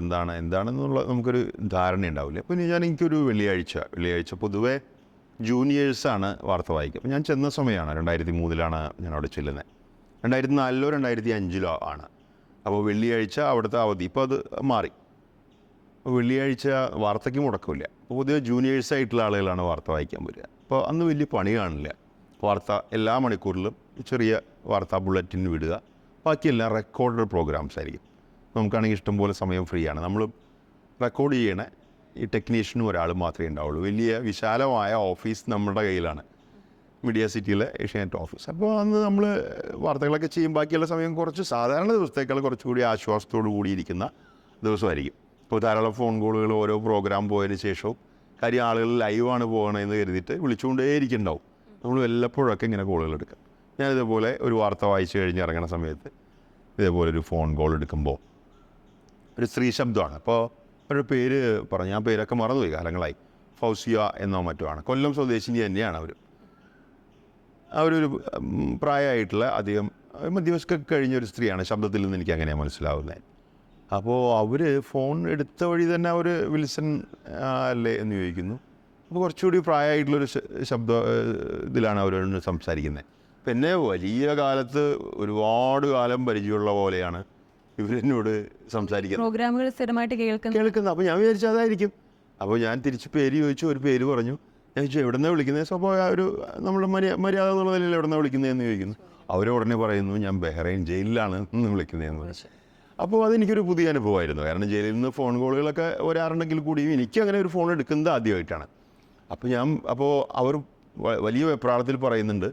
എന്താണെന്നുള്ള നമുക്കൊരു ധാരണ ഉണ്ടാവില്ല. അപ്പോൾ എനിക്കൊരു വെള്ളിയാഴ്ച പൊതുവേ ജൂനിയേഴ്സാണ് വാർത്ത വായിക്കുക. അപ്പോൾ ഞാൻ ചെന്ന സമയമാണ് 2003 ഞാൻ അവിടെ ചെല്ലുന്നത്. 2004 2005 ആണ്. അപ്പോൾ വെള്ളിയാഴ്ച അവിടുത്തെ അവധി, ഇപ്പോൾ അത് മാറി. അപ്പോൾ വെള്ളിയാഴ്ച വാർത്തയ്ക്ക് മുടക്കമില്ല. അപ്പോൾ പൊതുവെ ജൂനിയേഴ്സായിട്ടുള്ള ആളുകളാണ് വാർത്ത വായിക്കാൻ വരിക. അപ്പോൾ അന്ന് വലിയ പണി കാണില്ല. വാർത്ത എല്ലാ മണിക്കൂറിലും ചെറിയ വാർത്താ ബുള്ളറ്റിൻ വിടുക, ബാക്കിയെല്ലാം റെക്കോർഡഡ് പ്രോഗ്രാംസ് ആയിരിക്കും. നമുക്കാണെങ്കിൽ ഇഷ്ടംപോലെ സമയം ഫ്രീ ആണ്. നമ്മൾ റെക്കോർഡ് ചെയ്യണ ഈ ടെക്നീഷ്യനും ഒരാൾ മാത്രമേ ഉണ്ടാവുള്ളൂ. വലിയ വിശാലമായ ഓഫീസ് നമ്മുടെ കയ്യിലാണ്, മീഡിയ സിറ്റിയിലെ ഏഷ്യാനെറ്റ് ഓഫീസ്. അപ്പോൾ അന്ന് നമ്മൾ വാർത്തകളൊക്കെ ചെയ്യും. ബാക്കിയുള്ള സമയം കുറച്ച് സാധാരണ ദിവസത്തേക്കാൾ കുറച്ചുകൂടി ആശ്വാസത്തോടു കൂടിയിരിക്കുന്ന ദിവസമായിരിക്കും. ഇപ്പോൾ ധാരാളം ഫോൺ കോളുകൾ ഓരോ പ്രോഗ്രാം പോയതിന് ശേഷവും, കാര്യം ആളുകൾ ലൈവാണ് പോകണമെന്ന് കരുതിയിട്ട് വിളിച്ചുകൊണ്ടേയിരിക്കുന്നുണ്ടാവും. നമ്മൾ വല്ലപ്പോഴൊക്കെ ഇങ്ങനെ കോളുകൾ എടുക്കാം. ഞാനിതേപോലെ ഒരു വാർത്ത വായിച്ചു കഴിഞ്ഞ് ഇറങ്ങുന്ന സമയത്ത് ഇതേപോലെ ഒരു ഫോൺ കോൾ എടുക്കുമ്പോൾ ഒരു സ്ത്രീ ശബ്ദമാണ്. അപ്പോൾ അവരുടെ പേര് പറഞ്ഞു, ഞാൻ പേരൊക്കെ മറന്നുപോയി, കാലങ്ങളായി. ഫൗസിയ എന്നോ മറ്റോ ആണ്. കൊല്ലം സ്വദേശിനി തന്നെയാണ് അവരൊരു പ്രായമായിട്ടുള്ള അധികം മധ്യവയസ്കൊക്കെ കഴിഞ്ഞൊരു സ്ത്രീയാണ്. ശബ്ദത്തിൽ നിന്ന് എനിക്ക് അങ്ങനെയാണ് മനസ്സിലാവുന്നത്. അപ്പോൾ അവർ ഫോൺ എടുത്ത വഴി തന്നെ അവർ വിൽസൺ അല്ലേ എന്ന് ചോദിക്കുന്നു. അപ്പോൾ കുറച്ചുകൂടി പ്രായമായിട്ടുള്ളൊരു ശബ്ദ ഇതിലാണ് അവരോട് സംസാരിക്കുന്നത്. പിന്നെ വലിയ കാലത്ത് ഒരുപാട് കാലം പരിചയമുള്ള പോലെയാണ് ഇവരെന്നോട് സംസാരിക്കുന്നത്, പ്രോഗ്രാമുകൾ സ്ഥിരമായിട്ട് കേൾക്കുന്നത്. അപ്പോൾ ഞാൻ വിചാരിച്ചു അതായിരിക്കും. അപ്പോൾ ഞാൻ തിരിച്ച് പേര് ചോദിച്ചു, ഒരു പേര് പറഞ്ഞു. ഞാൻ ചോദിച്ചു എവിടെ നിന്നാണ് വിളിക്കുന്നത്? സ്വാഭാവിക ഒരു നമ്മൾ മര്യാദ എന്നുള്ള നിലയിൽ എവിടെ നിന്നാണ് വിളിക്കുന്നതെന്ന് ചോദിക്കുന്നു. അവരുടനെ പറയുന്നു ഞാൻ ബഹ്റൈൻ ജയിലിലാണ് നിന്ന് വിളിക്കുന്നതെന്ന് പറഞ്ഞു. അപ്പോൾ അതെനിക്കൊരു പുതിയ അനുഭവമായിരുന്നു. കാരണം ജയിലിൽ നിന്ന് ഫോൺ കോളുകളൊക്കെ വരാറുണ്ടെങ്കിൽ കൂടിയും എനിക്ക് അങ്ങനെ ഒരു ഫോൺ എടുക്കുന്നത് ആദ്യമായിട്ടാണ്. അപ്പോൾ അവർ വലിയ വെപ്രാളത്തിൽ പറയുന്നുണ്ട്,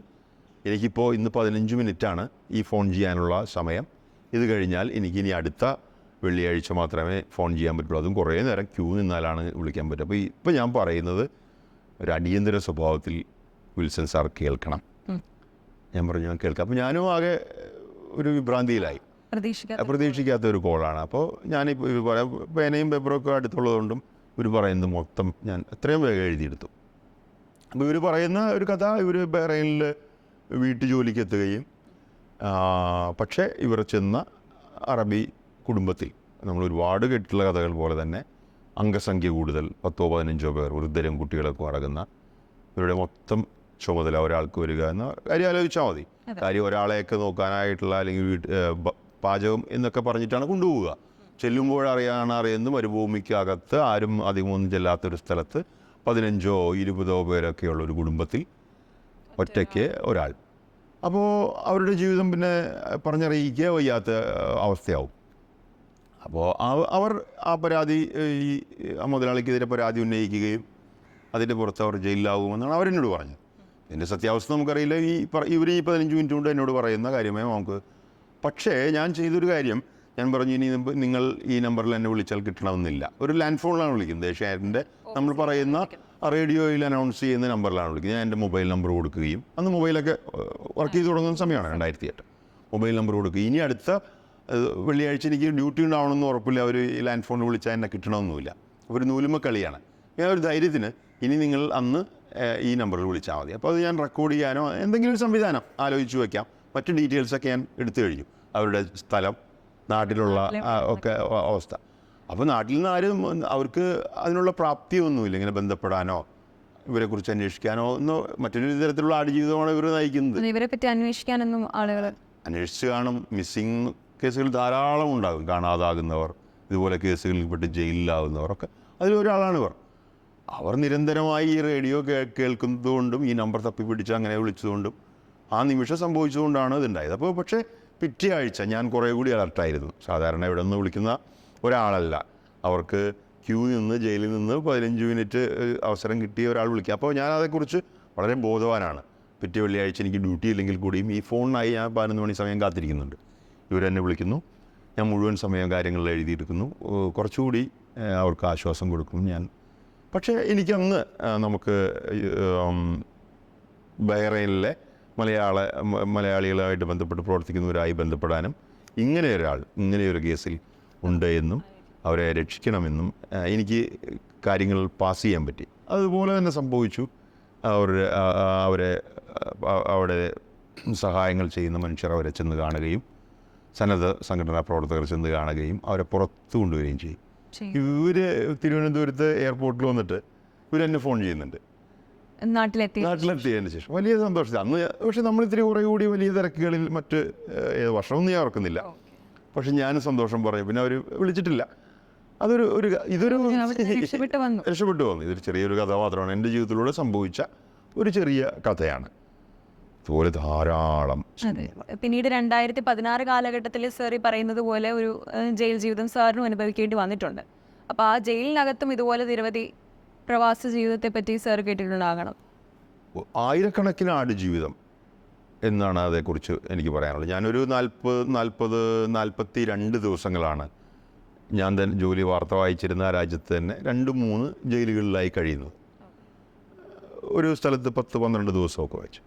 എനിക്കിപ്പോൾ ഇന്ന് 15 മിനിറ്റാണ് ഈ ഫോൺ ചെയ്യാനുള്ള സമയം. ഇത് കഴിഞ്ഞാൽ എനിക്കിനി അടുത്ത വെള്ളിയാഴ്ച മാത്രമേ ഫോൺ ചെയ്യാൻ പറ്റുള്ളൂ. അതും കുറേ നേരം ക്യൂ നിന്നാലാണ് വിളിക്കാൻ പറ്റുക. അപ്പോൾ ഇപ്പോൾ ഞാൻ പറയുന്നത് ഒരു അടിയന്തര സ്വഭാവത്തിൽ വിൽസൺ സാർ കേൾക്കണം. ഞാൻ പറഞ്ഞു ഞാൻ കേൾക്കാം. അപ്പോൾ ഞാനും ആകെ ഒരു വിഭ്രാന്തിയിലായി. പ്രതീക്ഷിക്കാത്ത ഒരു കോളാണ്. അപ്പോൾ ഞാനിപ്പോൾ പേനയും പേപ്പറൊക്കെ അടുത്തുള്ളതുകൊണ്ടും ഇവർ പറയുന്നത് മൊത്തം ഞാൻ എത്രയും വേഗം എഴുതിയെടുത്തു. അപ്പോൾ ഇവർ പറയുന്ന ഒരു കഥ, ഇവർ ബഹ്റൈനിൽ വീട്ടു ജോലിക്ക് എത്തുകയും പക്ഷേ ഇവർ ചെന്ന അറബി കുടുംബത്തിൽ നമ്മൾ ഒരുപാട് കേട്ടിട്ടുള്ള കഥകൾ പോലെ തന്നെ അംഗസംഖ്യ കൂടുതൽ 10-15 പേർ വൃദ്ധരും കുട്ടികളൊക്കെ അടങ്ങുന്ന ഇവരുടെ മൊത്തം ചുമതല ഒരാൾക്ക് വരിക എന്ന കാര്യം ആലോചിച്ചാൽ മതി. കാര്യം ഒരാളെയൊക്കെ നോക്കാനായിട്ടുള്ള അല്ലെങ്കിൽ പാചകം എന്നൊക്കെ പറഞ്ഞിട്ടാണ് കൊണ്ടുപോവുക. അറിയുന്ന മരുഭൂമിക്കകത്ത് ആരും അധികമൊന്നും ചെല്ലാത്തൊരു സ്ഥലത്ത് 15-20 പേരൊക്കെയുള്ള ഒരു കുടുംബത്തിൽ ഒറ്റയ്ക്ക് ഒരാൾ. അപ്പോൾ അവരുടെ ജീവിതം പിന്നെ പറഞ്ഞറിയിക്കുക വയ്യാത്ത അവസ്ഥയാവും. അപ്പോൾ അവർ ആ പരാതി ഈ മുതലാളിക്കെതിരെ പരാതി ഉന്നയിക്കുകയും അതിൻ്റെ പുറത്ത് അവർ ജയിലിലാകുമെന്നാണ് അവരെന്നോട് പറഞ്ഞത്. എൻ്റെ സത്യാവസ്ഥ നമുക്കറിയില്ല. ഇവർ 15 മിനിറ്റ് കൊണ്ട് എന്നോട് പറയുന്ന കാര്യമേ നമുക്ക്. പക്ഷേ ഞാൻ ചെയ്തൊരു കാര്യം, ഞാൻ പറഞ്ഞു ഇനി നിങ്ങൾ ഈ നമ്പറിൽ എന്നെ വിളിച്ചാൽ കിട്ടണമെന്നില്ല. ഒരു ലാൻഡ് ഫോണിലാണ് വിളിക്കുന്നത്. ഏഷ്യാനെറ്റിൻ്റെ നമ്മൾ പറയുന്ന റേഡിയോയിൽ അനൗൺസ് ചെയ്യുന്ന നമ്പറിലാണ് വിളിക്കുന്നത്. ഞാൻ എൻ്റെ മൊബൈൽ നമ്പർ കൊടുക്കുകയും അന്ന് മൊബൈലൊക്കെ വർക്ക് ചെയ്ത് തുടങ്ങുന്ന സമയമാണ് 2008. മൊബൈൽ നമ്പർ കൊടുക്കുക. ഇനി അടുത്ത വെള്ളിയാഴ്ച എനിക്ക് ഡ്യൂട്ടി ഉണ്ടാവണമെന്ന് ഉറപ്പില്ല. അവർ ഈ ലാൻഡ് ഫോണിൽ വിളിച്ചാൽ എന്നെ കിട്ടണമെന്നില്ല. ഒരു നൂലുമ കളിയാണ്. ഞാൻ ഒരു ധൈര്യത്തിന് ഇനി നിങ്ങൾ അന്ന് ഈ നമ്പറിൽ വിളിച്ചാൽ മതി. അപ്പോൾ അത് ഞാൻ റെക്കോർഡ് ചെയ്യാനോ എന്തെങ്കിലും ഒരു സംവിധാനം ആലോചിച്ച് വയ്ക്കാം. മറ്റ് ഡീറ്റെയിൽസൊക്കെ ഞാൻ എടുത്തു കഴിഞ്ഞു. അവരുടെ സ്ഥലം, നാട്ടിലുള്ള ഒക്കെ അവസ്ഥ. അപ്പോൾ നാട്ടിൽ നിന്ന് ആരും അവർക്ക് അതിനുള്ള പ്രാപ്തിയൊന്നുമില്ല ഇങ്ങനെ ബന്ധപ്പെടാനോ ഇവരെക്കുറിച്ച് അന്വേഷിക്കാനോ ഒന്നോ. മറ്റൊരു തരത്തിലുള്ള ആടുജീവിതമാണ് ഇവർ നയിക്കുന്നത്. ഇവരെ പറ്റി അന്വേഷിക്കാനൊന്നും ആളുകൾ അന്വേഷിച്ച് കാണും. മിസ്സിങ് കേസുകൾ ധാരാളം ഉണ്ടാകും. കാണാതാകുന്നവർ, ഇതുപോലെ കേസുകളിൽ പെട്ട് ജയിലിലാകുന്നവർ ഒക്കെ അതിലൊരാളാണ് ഇവർ. അവർ നിരന്തരമായി ഈ റേഡിയോ കേൾക്കുന്നതുകൊണ്ടും ഈ നമ്പർ തപ്പിപ്പിടിച്ച് അങ്ങനെ വിളിച്ചതുകൊണ്ടും ആ നിമിഷം സംഭവിച്ചുകൊണ്ടാണ് ഇതുണ്ടായത്. അപ്പോൾ പക്ഷേ പിറ്റേ ആഴ്ച ഞാൻ കുറേ കൂടി അലർട്ടായിരുന്നു. സാധാരണ ഇവിടെ നിന്ന് വിളിക്കുന്ന ഒരാളല്ല. അവർക്ക് ക്യൂ നിന്ന് ജയിലിൽ നിന്ന് 15 മിനിറ്റ് അവസരം കിട്ടിയ ഒരാൾ വിളിക്കുക. അപ്പോൾ ഞാൻ അതേക്കുറിച്ച് വളരെ ബോധവാനാണ്. പിറ്റേ വെള്ളിയാഴ്ച എനിക്ക് ഡ്യൂട്ടി ഇല്ലെങ്കിൽ കൂടിയും ഈ ഫോണിനായി ഞാൻ 11 മണി സമയം കാത്തിരിക്കുന്നുണ്ട്. ഇവരെന്നെ വിളിക്കുന്നു, ഞാൻ മുഴുവൻ സമയം കാര്യങ്ങളിൽ എഴുതിയെടുക്കുന്നു, കുറച്ചുകൂടി അവർക്ക് ആശ്വാസം കൊടുക്കും ഞാൻ. പക്ഷേ എനിക്കന്ന് നമുക്ക് ബഹ്റൈനിലെ മലയാളികളായിട്ട് ബന്ധപ്പെട്ട് പ്രവർത്തിക്കുന്നവരായി ബന്ധപ്പെടാനും ഇങ്ങനെയൊരു കേസിൽ ഉണ്ട് എന്നും അവരെ രക്ഷിക്കണമെന്നും എനിക്ക് കാര്യങ്ങൾ പാസ് ചെയ്യാൻ പറ്റി. അതുപോലെ തന്നെ സംഭവിച്ചു. അവരെ അവിടെ സഹായങ്ങൾ ചെയ്യുന്ന മനുഷ്യർ അവരെ ചെന്ന് കാണുകയും സന്നദ്ധ സംഘടനാ പ്രവർത്തകർ ചെന്ന് കാണുകയും അവരെ പുറത്തു കൊണ്ടുവരികയും ചെയ്യും. ഇവർ തിരുവനന്തപുരത്ത് എയർപോർട്ടിൽ വന്നിട്ട് ഇവരെന്നെ ഫോൺ ചെയ്യുന്നുണ്ട് നാട്ടിലെത്തിയതിന് ശേഷം. വലിയ സന്തോഷത്തിൽ അന്ന്. പക്ഷെ നമ്മൾ ഇത്തിരി കുറേ കൂടി വലിയ തിരക്കുകളിൽ മറ്റ് വർഷമൊന്നും ഞാൻ ഓർക്കുന്നില്ല. പക്ഷെ ഞാനും സന്തോഷം പറയും. പിന്നെ അവർ വിളിച്ചിട്ടില്ല. ഇതൊരു രക്ഷപ്പെട്ടു വന്നു. ഇതൊരു ചെറിയൊരു കഥ മാത്രമാണ്. എൻ്റെ ജീവിതത്തിലൂടെ സംഭവിച്ച ഒരു ചെറിയ കഥയാണ്. അതുപോലെ ധാരാളം. പിന്നീട് 2016 കാലഘട്ടത്തിൽ സാർ ഈ പറയുന്നത് പോലെ ഒരു ജയിൽ ജീവിതം സാറിനും അനുഭവിക്കേണ്ടി വന്നിട്ടുണ്ട്. അപ്പോൾ ആ ജയിലിനകത്തും ഇതുപോലെ നിരവധി പ്രവാസ ജീവിതത്തെ പറ്റി സാർ കേട്ടിട്ടുണ്ടാകണം. ആയിരക്കണക്കിന് ആടുജീവിതം എന്നാണ് അതേക്കുറിച്ച് എനിക്ക് പറയാനുള്ളത്. ഞാനൊരു 42 ദിവസങ്ങളാണ് ഞാൻ തന്നെ ജോലി വാർത്ത വായിച്ചിരുന്ന ആ രാജ്യത്ത് തന്നെ 2-3 ജയിലുകളിലായി കഴിയുന്നത്. ഒരു സ്ഥലത്ത് 10-12 ദിവസമൊക്കെ വായിച്ചു.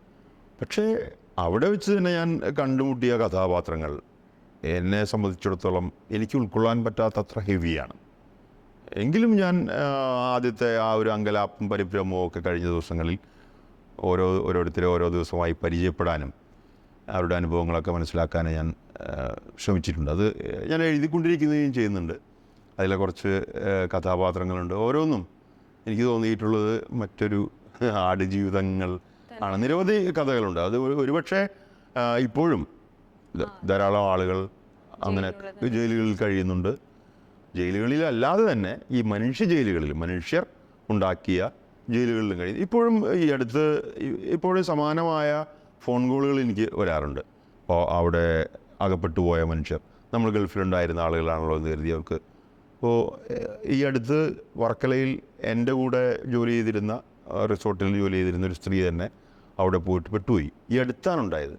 പക്ഷേ അവിടെ വെച്ച് തന്നെ ഞാൻ കണ്ടുമുട്ടിയ കഥാപാത്രങ്ങൾ എന്നെ സംബന്ധിച്ചിടത്തോളം എനിക്ക് ഉൾക്കൊള്ളാൻ പറ്റാത്തത്ര ഹെവിയാണ്. എങ്കിലും ഞാൻ ആദ്യത്തെ ആ ഒരു അങ്കലാപ്പും പരിഭ്രമവും ഒക്കെ കഴിഞ്ഞ ദിവസങ്ങളിൽ ഓരോരുത്തരെ ഓരോ ദിവസമായി പരിചയപ്പെടാനും അവരുടെ അനുഭവങ്ങളൊക്കെ മനസ്സിലാക്കാനും ഞാൻ ശ്രമിച്ചിട്ടുണ്ട്. അത് ഞാൻ എഴുതിക്കൊണ്ടിരിക്കുകയും ചെയ്യുന്നുണ്ട്. അതിലെ കുറച്ച് കഥാപാത്രങ്ങളുണ്ട്. ഓരോന്നും എനിക്ക് തോന്നിയിട്ടുള്ളത് മറ്റൊരു ആടുജീവിതങ്ങൾ ആണ്. നിരവധി കഥകളുണ്ട്. അത് ഒരുപക്ഷെ ഇപ്പോഴും ധാരാളം ആളുകൾ അങ്ങനെ ജയിലുകളിൽ കഴിയുന്നുണ്ട്. ജയിലുകളിലല്ലാതെ തന്നെ ഈ മനുഷ്യ ജയിലുകളിൽ മനുഷ്യർ ഉണ്ടാക്കിയ ജയിലുകളിലും കഴിയുന്നു. ഇപ്പോഴും സമാനമായ ഫോൺ കോളുകൾ എനിക്ക് വരാറുണ്ട്. അപ്പോൾ അവിടെ അകപ്പെട്ടു പോയ മനുഷ്യർ, നമ്മൾ ഗൾഫിലുണ്ടായിരുന്ന ആളുകളാണല്ലോ എന്ന് കരുതി അവർക്ക്. അപ്പോൾ ഈ അടുത്ത് വർക്കലയിൽ എൻ്റെ കൂടെ ജോലി ചെയ്തിരുന്ന റിസോർട്ടിൽ ജോലി ചെയ്തിരുന്ന ഒരു സ്ത്രീ തന്നെ അവിടെ പോയിട്ട് പെട്ടുപോയി. ഈ അടുത്താണ് ഉണ്ടായത്.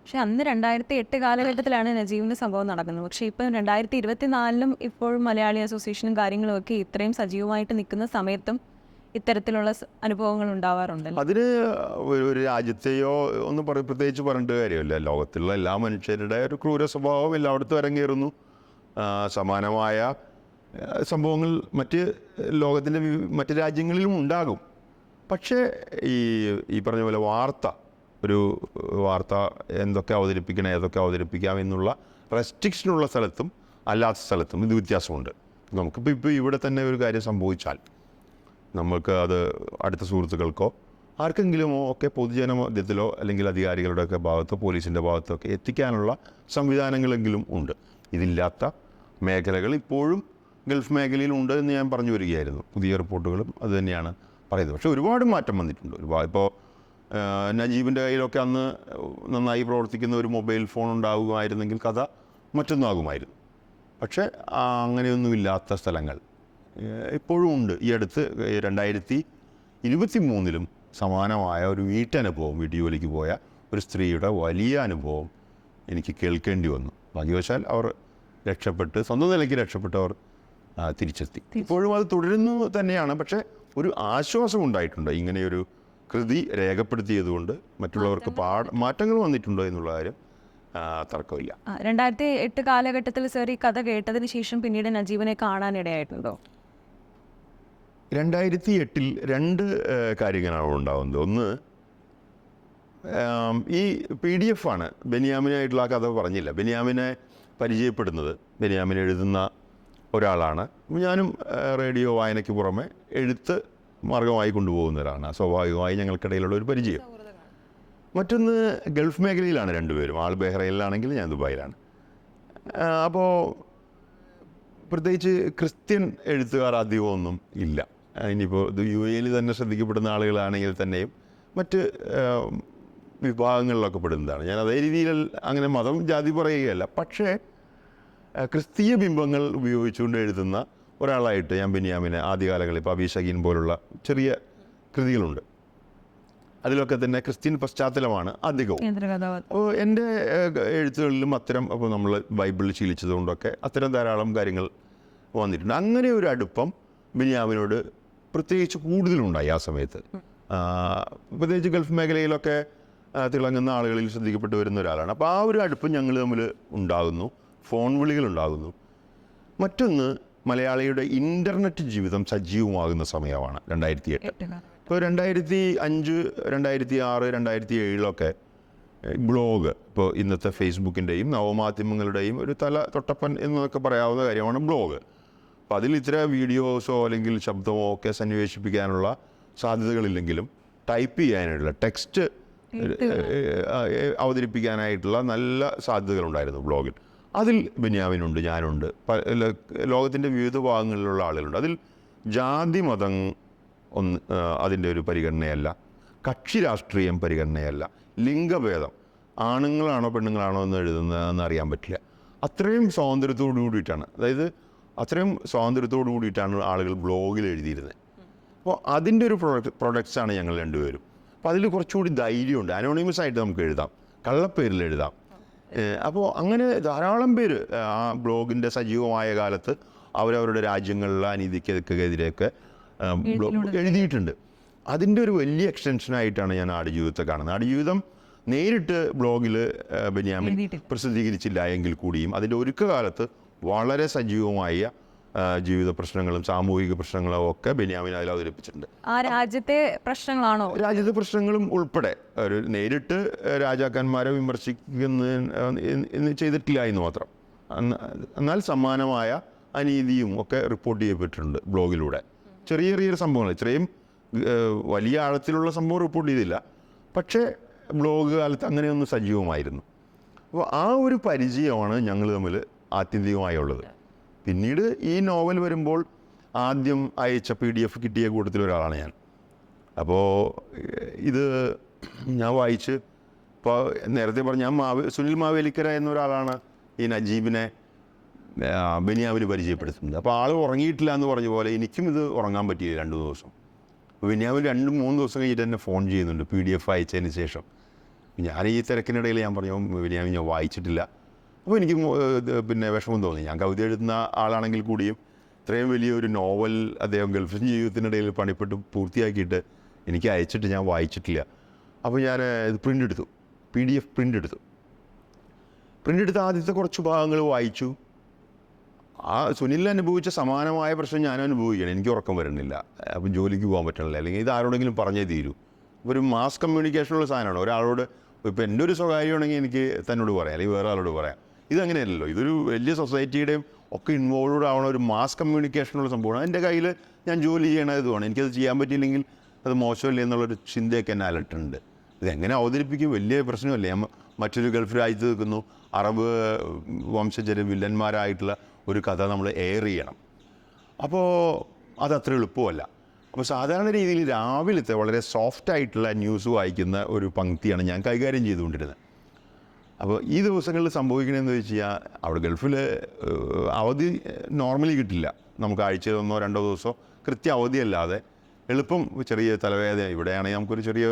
പക്ഷെ അന്ന് 2008 കാലഘട്ടത്തിലാണ് നജീബിൻ്റെ സംഭവം നടക്കുന്നത്. പക്ഷേ ഇപ്പം 2024 ഇപ്പോഴും മലയാളി അസോസിയേഷനും കാര്യങ്ങളും ഒക്കെ ഇത്രയും സജീവമായിട്ട് നിൽക്കുന്ന സമയത്തും ഇത്തരത്തിലുള്ള അനുഭവങ്ങൾ ഉണ്ടാവാറുണ്ടല്ലോ. അതിന് ഒരു രാജ്യത്തെയോ ഒന്നും പ്രത്യേകിച്ച് പറഞ്ഞിട്ട് കാര്യമില്ല. ലോകത്തിലുള്ള എല്ലാ മനുഷ്യരുടെ ഒരു ക്രൂര സ്വഭാവം എല്ലായിടത്തും അരങ്ങേറുന്നു. സമാനമായ സംഭവങ്ങൾ ലോകത്തിൻ്റെ മറ്റ് രാജ്യങ്ങളിലും ഉണ്ടാകും. പക്ഷേ ഈ പറഞ്ഞ പോലെ വാർത്ത ഒരു വാർത്ത എന്തൊക്കെ അവതരിപ്പിക്കണം, ഏതൊക്കെ അവതരിപ്പിക്കാം എന്നുള്ള റെസ്ട്രിക്ഷനുള്ള സ്ഥലത്തും അല്ലാത്ത സ്ഥലത്തും ഇത് വ്യത്യാസമുണ്ട്. നമുക്കിപ്പോൾ ഇവിടെ തന്നെ ഒരു കാര്യം സംഭവിച്ചാൽ നമുക്ക് അത് അടുത്ത സുഹൃത്തുക്കൾക്കോ ആർക്കെങ്കിലുമോ ഒക്കെ പൊതുജന മധ്യത്തിലോ അല്ലെങ്കിൽ അധികാരികളുടെയൊക്കെ ഭാഗത്തോ പോലീസിൻ്റെ ഭാഗത്തോ ഒക്കെ എത്തിക്കാനുള്ള സംവിധാനങ്ങളെങ്കിലും ഉണ്ട്. ഇതില്ലാത്ത മേഖലകൾ ഇപ്പോഴും ഗൾഫ് മേഖലയിൽ ഉണ്ട് എന്ന് ഞാൻ പറഞ്ഞു വരികയായിരുന്നു. പുതിയ റിപ്പോർട്ടുകളും അത് തന്നെയാണ് പറയുന്നത്. പക്ഷേ ഒരുപാട് മാറ്റം വന്നിട്ടുണ്ട്. ഇപ്പോൾ നജീബിൻ്റെ കയ്യിലൊക്കെ അന്ന് നന്നായി പ്രവർത്തിക്കുന്ന ഒരു മൊബൈൽ ഫോൺ ഉണ്ടാകുമായിരുന്നെങ്കിൽ കഥ മറ്റൊന്നാകുമായിരുന്നു. പക്ഷേ അങ്ങനെയൊന്നുമില്ലാത്ത സ്ഥലങ്ങൾ ഇപ്പോഴും ഉണ്ട്. ഈ അടുത്ത് 2023 സമാനമായ ഒരു വീട്ടനുഭവം, വീട്ടുജോലിക്ക് പോയ ഒരു സ്ത്രീയുടെ വലിയ അനുഭവം എനിക്ക് കേൾക്കേണ്ടി വന്നു. ഭാഗ്യവശാൽ അവർ രക്ഷപ്പെട്ട്, സ്വന്തം നിലയ്ക്ക് രക്ഷപ്പെട്ട് അവർ തിരിച്ചെത്തി. ഇപ്പോഴും അത് തുടരുന്നു തന്നെയാണ്. പക്ഷേ ഒരു ആശ്വാസം ഉണ്ടായിട്ടുണ്ട്. ഇങ്ങനെയൊരു കൃതി രേഖപ്പെടുത്തിയതുകൊണ്ട് മറ്റുള്ളവർക്ക് മാറ്റങ്ങൾ വന്നിട്ടുണ്ടോ എന്നുള്ള കാര്യം തർക്കമില്ല. 2008 കാലഘട്ടത്തിൽ സർ ഈ കഥ കേട്ടതിന് ശേഷം പിന്നീട് നജീബിനെ കാണാനിടയായിട്ടുണ്ടോ? 2008 2 കാര്യങ്ങളാണ് ഉണ്ടാകുന്നത്. ഒന്ന്, ഈ PDF ആണ്. ബെന്യാമിനായിട്ടുള്ള ആ കഥ പറഞ്ഞില്ല. ബെന്യാമിനെ പരിചയപ്പെടുന്നത്, ബെന്യാമിൻ എഴുതുന്ന ഒരാളാണ്. ഞാനും റേഡിയോ വായനയ്ക്ക് പുറമെ എഴുത്ത് മാർഗമായി കൊണ്ടുപോകുന്നവരാണ്. സ്വാഭാവികമായി ഞങ്ങൾക്കിടയിലുള്ള ഒരു പരിചയം. മറ്റൊന്ന്, ഗൾഫ് മേഖലയിലാണ് രണ്ടുപേരും. ആൾ ബഹ്റൈനിലാണെങ്കിൽ ഞാൻ ദുബായിലാണ്. അപ്പോൾ പ്രത്യേകിച്ച് ക്രിസ്ത്യൻ എഴുത്തുകാർ അധികമൊന്നും ഇല്ല. ഇനിയിപ്പോൾ UAE തന്നെ ശ്രദ്ധിക്കപ്പെടുന്ന ആളുകളാണെങ്കിൽ തന്നെയും മറ്റ് വിഭാഗങ്ങളിലൊക്കെ പെടുന്നതാണ്. ഞാൻ അതേ രീതിയിൽ അങ്ങനെ മതം ജാതി പറയുകയല്ല. പക്ഷേ ക്രിസ്തീയ ബിംബങ്ങൾ ഉപയോഗിച്ചുകൊണ്ട് എഴുതുന്ന ഒരാളായിട്ട് ഞാൻ ബെന്യാമിനെ ആദ്യകാലങ്ങളിൽ, ഇപ്പോൾ അബീഷഗീൻ പോലുള്ള ചെറിയ കൃതികളുണ്ട്, അതിലൊക്കെ തന്നെ ക്രിസ്ത്യൻ പശ്ചാത്തലമാണ് അധികവും. അപ്പോൾ എൻ്റെ എഴുത്തുകളിലും അത്തരം, അപ്പോൾ നമ്മൾ ബൈബിളിൽ ശീലിച്ചതുകൊണ്ടൊക്കെ അത്തരം ധാരാളം കാര്യങ്ങൾ വന്നിട്ടുണ്ട്. അങ്ങനെ ഒരു അടുപ്പം ബെന്യാമിനോട് പ്രത്യേകിച്ച് കൂടുതലുണ്ടായി ആ സമയത്ത്. പ്രത്യേകിച്ച് ഗൾഫ് മേഖലയിലൊക്കെ തിളങ്ങുന്ന ആളുകളിൽ ശ്രദ്ധിക്കപ്പെട്ടു വരുന്ന ഒരാളാണ്. അപ്പോൾ ആ ഒരു അടുപ്പം ഞങ്ങൾ തമ്മിൽ ഉണ്ടാകുന്നു. ഫോൺ വിളികളുണ്ടാകുന്നു. മറ്റൊന്ന്, മലയാളിയുടെ ഇൻ്റർനെറ്റ് ജീവിതം സജീവമാകുന്ന സമയമാണ് 2008. ഇപ്പോൾ 2005, 2006, 2007 ബ്ലോഗ്, ഇപ്പോൾ ഇന്നത്തെ ഫേസ്ബുക്കിൻ്റെയും നവമാധ്യമങ്ങളുടെയും ഒരു തൊട്ടപ്പൻ എന്നൊക്കെ പറയാവുന്ന കാര്യമാണ് ബ്ലോഗ്. അപ്പോൾ അതിൽ ഇത്ര വീഡിയോസോ അല്ലെങ്കിൽ ശബ്ദമോ ഒക്കെ സന്നിവേശിപ്പിക്കാനുള്ള സാധ്യതകളില്ലെങ്കിലും ടൈപ്പ് ചെയ്യാനായിട്ടുള്ള ടെക്സ്റ്റ് അവതരിപ്പിക്കാനായിട്ടുള്ള നല്ല സാധ്യതകളുണ്ടായിരുന്നു ബ്ലോഗിൽ. അതിൽ ബെന്യാമിനുണ്ട്, ഞാനുണ്ട്, ലോകത്തിൻ്റെ വിവിധ ഭാഗങ്ങളിലുള്ള ആളുകളുണ്ട്. അതിൽ ജാതി മതം അതിൻ്റെ ഒരു പരിഗണനയല്ല, കക്ഷി രാഷ്ട്രീയം പരിഗണനയല്ല, ലിംഗഭേദം, ആണുങ്ങളാണോ പെണ്ണുങ്ങളാണോ എന്ന് എഴുതുന്നതെന്ന് അറിയാൻ പറ്റില്ല. അത്രയും സ്വാതന്ത്ര്യത്തോടു കൂടിയിട്ടാണ്, അതായത് അത്രയും സ്വാതന്ത്ര്യത്തോടു കൂടിയിട്ടാണ് ആളുകൾ ബ്ലോഗിൽ എഴുതിയിരുന്നത്. അപ്പോൾ അതിൻ്റെ ഒരു പ്രൊഡക്ട്സാണ് ഞങ്ങൾ രണ്ടുപേരും. അപ്പോൾ അതിൽ കുറച്ചുകൂടി ധൈര്യമുണ്ട്. അനോണിമസ് ആയിട്ട് നമുക്ക് എഴുതാം, കള്ളപ്പേരിൽ എഴുതാം. അപ്പോൾ അങ്ങനെ ധാരാളം പേര് ആ ബ്ലോഗിൻ്റെ സജീവമായ കാലത്ത് അവരവരുടെ രാജ്യങ്ങളിലെ അനീതിക്കെതിരെയൊക്കെ എഴുതിയിട്ടുണ്ട്. അതിൻ്റെ ഒരു വലിയ എക്സ്റ്റൻഷനായിട്ടാണ് ഞാൻ ആടുജീവിതത്തെ കാണുന്നത്. ആടുജീവിതം നേരിട്ട് ബ്ലോഗിൽ ബെന്യാമിൻ പ്രസിദ്ധീകരിച്ചില്ല എങ്കിൽ കൂടിയും അതിൻ്റെ ഒരുക്കകാലത്ത് വളരെ സജീവമായ ജീവിത പ്രശ്നങ്ങളും സാമൂഹിക പ്രശ്നങ്ങളും ഒക്കെ ബെന്യാമിൻ അതിൽ അവതരിപ്പിച്ചിട്ടുണ്ട്. ആ രാജ്യത്തെ പ്രശ്നങ്ങളാണോ? രാജ്യത്തെ പ്രശ്നങ്ങളും ഉൾപ്പെടെ. ഒരു നേരിട്ട് രാജാക്കന്മാരെ വിമർശിക്കുന്ന ചെയ്തിട്ടില്ല എന്ന് മാത്രം. എന്നാൽ സമാനമായ അനീതിയും ഒക്കെ റിപ്പോർട്ട് ചെയ്യപ്പെട്ടിട്ടുണ്ട് ബ്ലോഗിലൂടെ. ചെറിയ ചെറിയ സംഭവങ്ങൾ, ഇത്രയും വലിയ ആഴത്തിലുള്ള സംഭവം റിപ്പോർട്ട് ചെയ്തില്ല, പക്ഷേ ബ്ലോഗ് കാലത്ത് അങ്ങനെയൊന്ന് സജീവമായിരുന്നു. അപ്പോൾ ആ ഒരു പരിചയമാണ് ഞങ്ങൾ തമ്മിൽ ആത്യന്തികമായുള്ളത്. പിന്നീട് ഈ നോവൽ വരുമ്പോൾ ആദ്യം അയച്ച PDF കിട്ടിയ കൂട്ടത്തിലൊരാളാണ് ഞാൻ. അപ്പോൾ ഇത് ഞാൻ വായിച്ച്, ഇപ്പോൾ നേരത്തെ പറഞ്ഞ സുനിൽ മാവേലിക്കര എന്നൊരാളാണ് ഈ നജീബിനെ ബെന്യാമിന് പരിചയപ്പെടുത്തുന്നത്. അപ്പോൾ ആൾ ഉറങ്ങിയിട്ടില്ല എന്ന് പറഞ്ഞ പോലെ എനിക്കും ഇത് ഉറങ്ങാൻ പറ്റിയില്ല 2 ദിവസം. ബെന്യാമിൻ 2-3 ദിവസം കഴിഞ്ഞിട്ട് എന്നെ ഫോൺ ചെയ്യുന്നുണ്ട് PDF അയച്ചതിന് ശേഷം. ഞാൻ ഈ തിരക്കിനിടയിൽ ഞാൻ പറഞ്ഞു, ബെന്യാമിൻ ഞാൻ വായിച്ചിട്ടില്ല. അപ്പോൾ എനിക്ക് പിന്നെ വിഷമം തോന്നി. ഞാൻ കവിത എഴുതുന്ന ആളാണെങ്കിൽ കൂടിയും ഇത്രയും വലിയൊരു നോവൽ അദ്ദേഹം ഗൾഫ് ജീവിതത്തിനിടയിൽ പണിപ്പെട്ട് പൂർത്തിയാക്കിയിട്ട് എനിക്ക് അയച്ചിട്ട് ഞാൻ വായിച്ചിട്ടില്ല. അപ്പോൾ ഞാൻ ഇത് പ്രിൻ്റ് എടുത്തു, PDF പ്രിൻ്റ് എടുത്ത് ആദ്യത്തെ കുറച്ച് ഭാഗങ്ങൾ വായിച്ചു. ആ സുനിൽ അനുഭവിച്ച സമാനമായ പ്രശ്നം ഞാനും അനുഭവിക്കണം. എനിക്ക് ഉറക്കം വരുന്നില്ല, അപ്പം ജോലിക്ക് പോകാൻ പറ്റണില്ല, അല്ലെങ്കിൽ ഇത് ആരോടെങ്കിലും പറഞ്ഞേ തീരൂ. ഒരു മാസ് കമ്മ്യൂണിക്കേഷനുള്ള സാധനമാണ്. ഒരാളോട് ഇപ്പോൾ എൻ്റെ ഒരു സ്വകാര്യമാണെങ്കിൽ എനിക്ക് തന്നോട് പറയാം, അല്ലെങ്കിൽ വേറെ ആളോട് പറയാം. ഇതങ്ങനെയല്ലല്ലോ, ഇതൊരു വലിയ സൊസൈറ്റിയുടെയും ഒക്കെ ഇൻവോൾവ് ആവണ ഒരു മാസ് കമ്മ്യൂണിക്കേഷനുള്ള സംഭവമാണ്. എൻ്റെ കയ്യിൽ ഞാൻ ജോലി ചെയ്യണതുമാണ്, എനിക്കത് ചെയ്യാൻ പറ്റിയില്ലെങ്കിൽ അത് മോശമല്ലേ എന്നുള്ളൊരു ചിന്തയൊക്കെ എന്നെ അലട്ടുണ്ട്. ഇതെങ്ങനെ അവതരിപ്പിക്കും, വലിയ പ്രശ്നമല്ലേ. മറ്റൊരു ഗൾഫ് രാജ്യത്ത് നിൽക്കുന്നു, അറബ് വംശജർ വില്ലന്മാരായിട്ടുള്ള ഒരു കഥ നമ്മൾ എയർ ചെയ്യണം. അപ്പോൾ അതത്ര എളുപ്പമല്ല. അപ്പോൾ സാധാരണ രീതിയിൽ രാവിലത്തെ വളരെ സോഫ്റ്റായിട്ടുള്ള ന്യൂസ് വായിക്കുന്ന ഒരു പങ്ക്തിയാണ് ഞാൻ കൈകാര്യം ചെയ്തുകൊണ്ടിരുന്നത്. അപ്പോൾ ഈ ദിവസങ്ങളിൽ സംഭവിക്കണമെന്ന് വെച്ച് കഴിഞ്ഞാൽ അവിടെ ഗൾഫിൽ അവധി നോർമലി കിട്ടില്ല. നമുക്ക് ആഴ്ചയിൽ 1-2 ദിവസം കൃത്യ അവധിയല്ലാതെ എളുപ്പം ചെറിയ തലവേദന, ഇവിടെയാണെങ്കിൽ നമുക്കൊരു ചെറിയ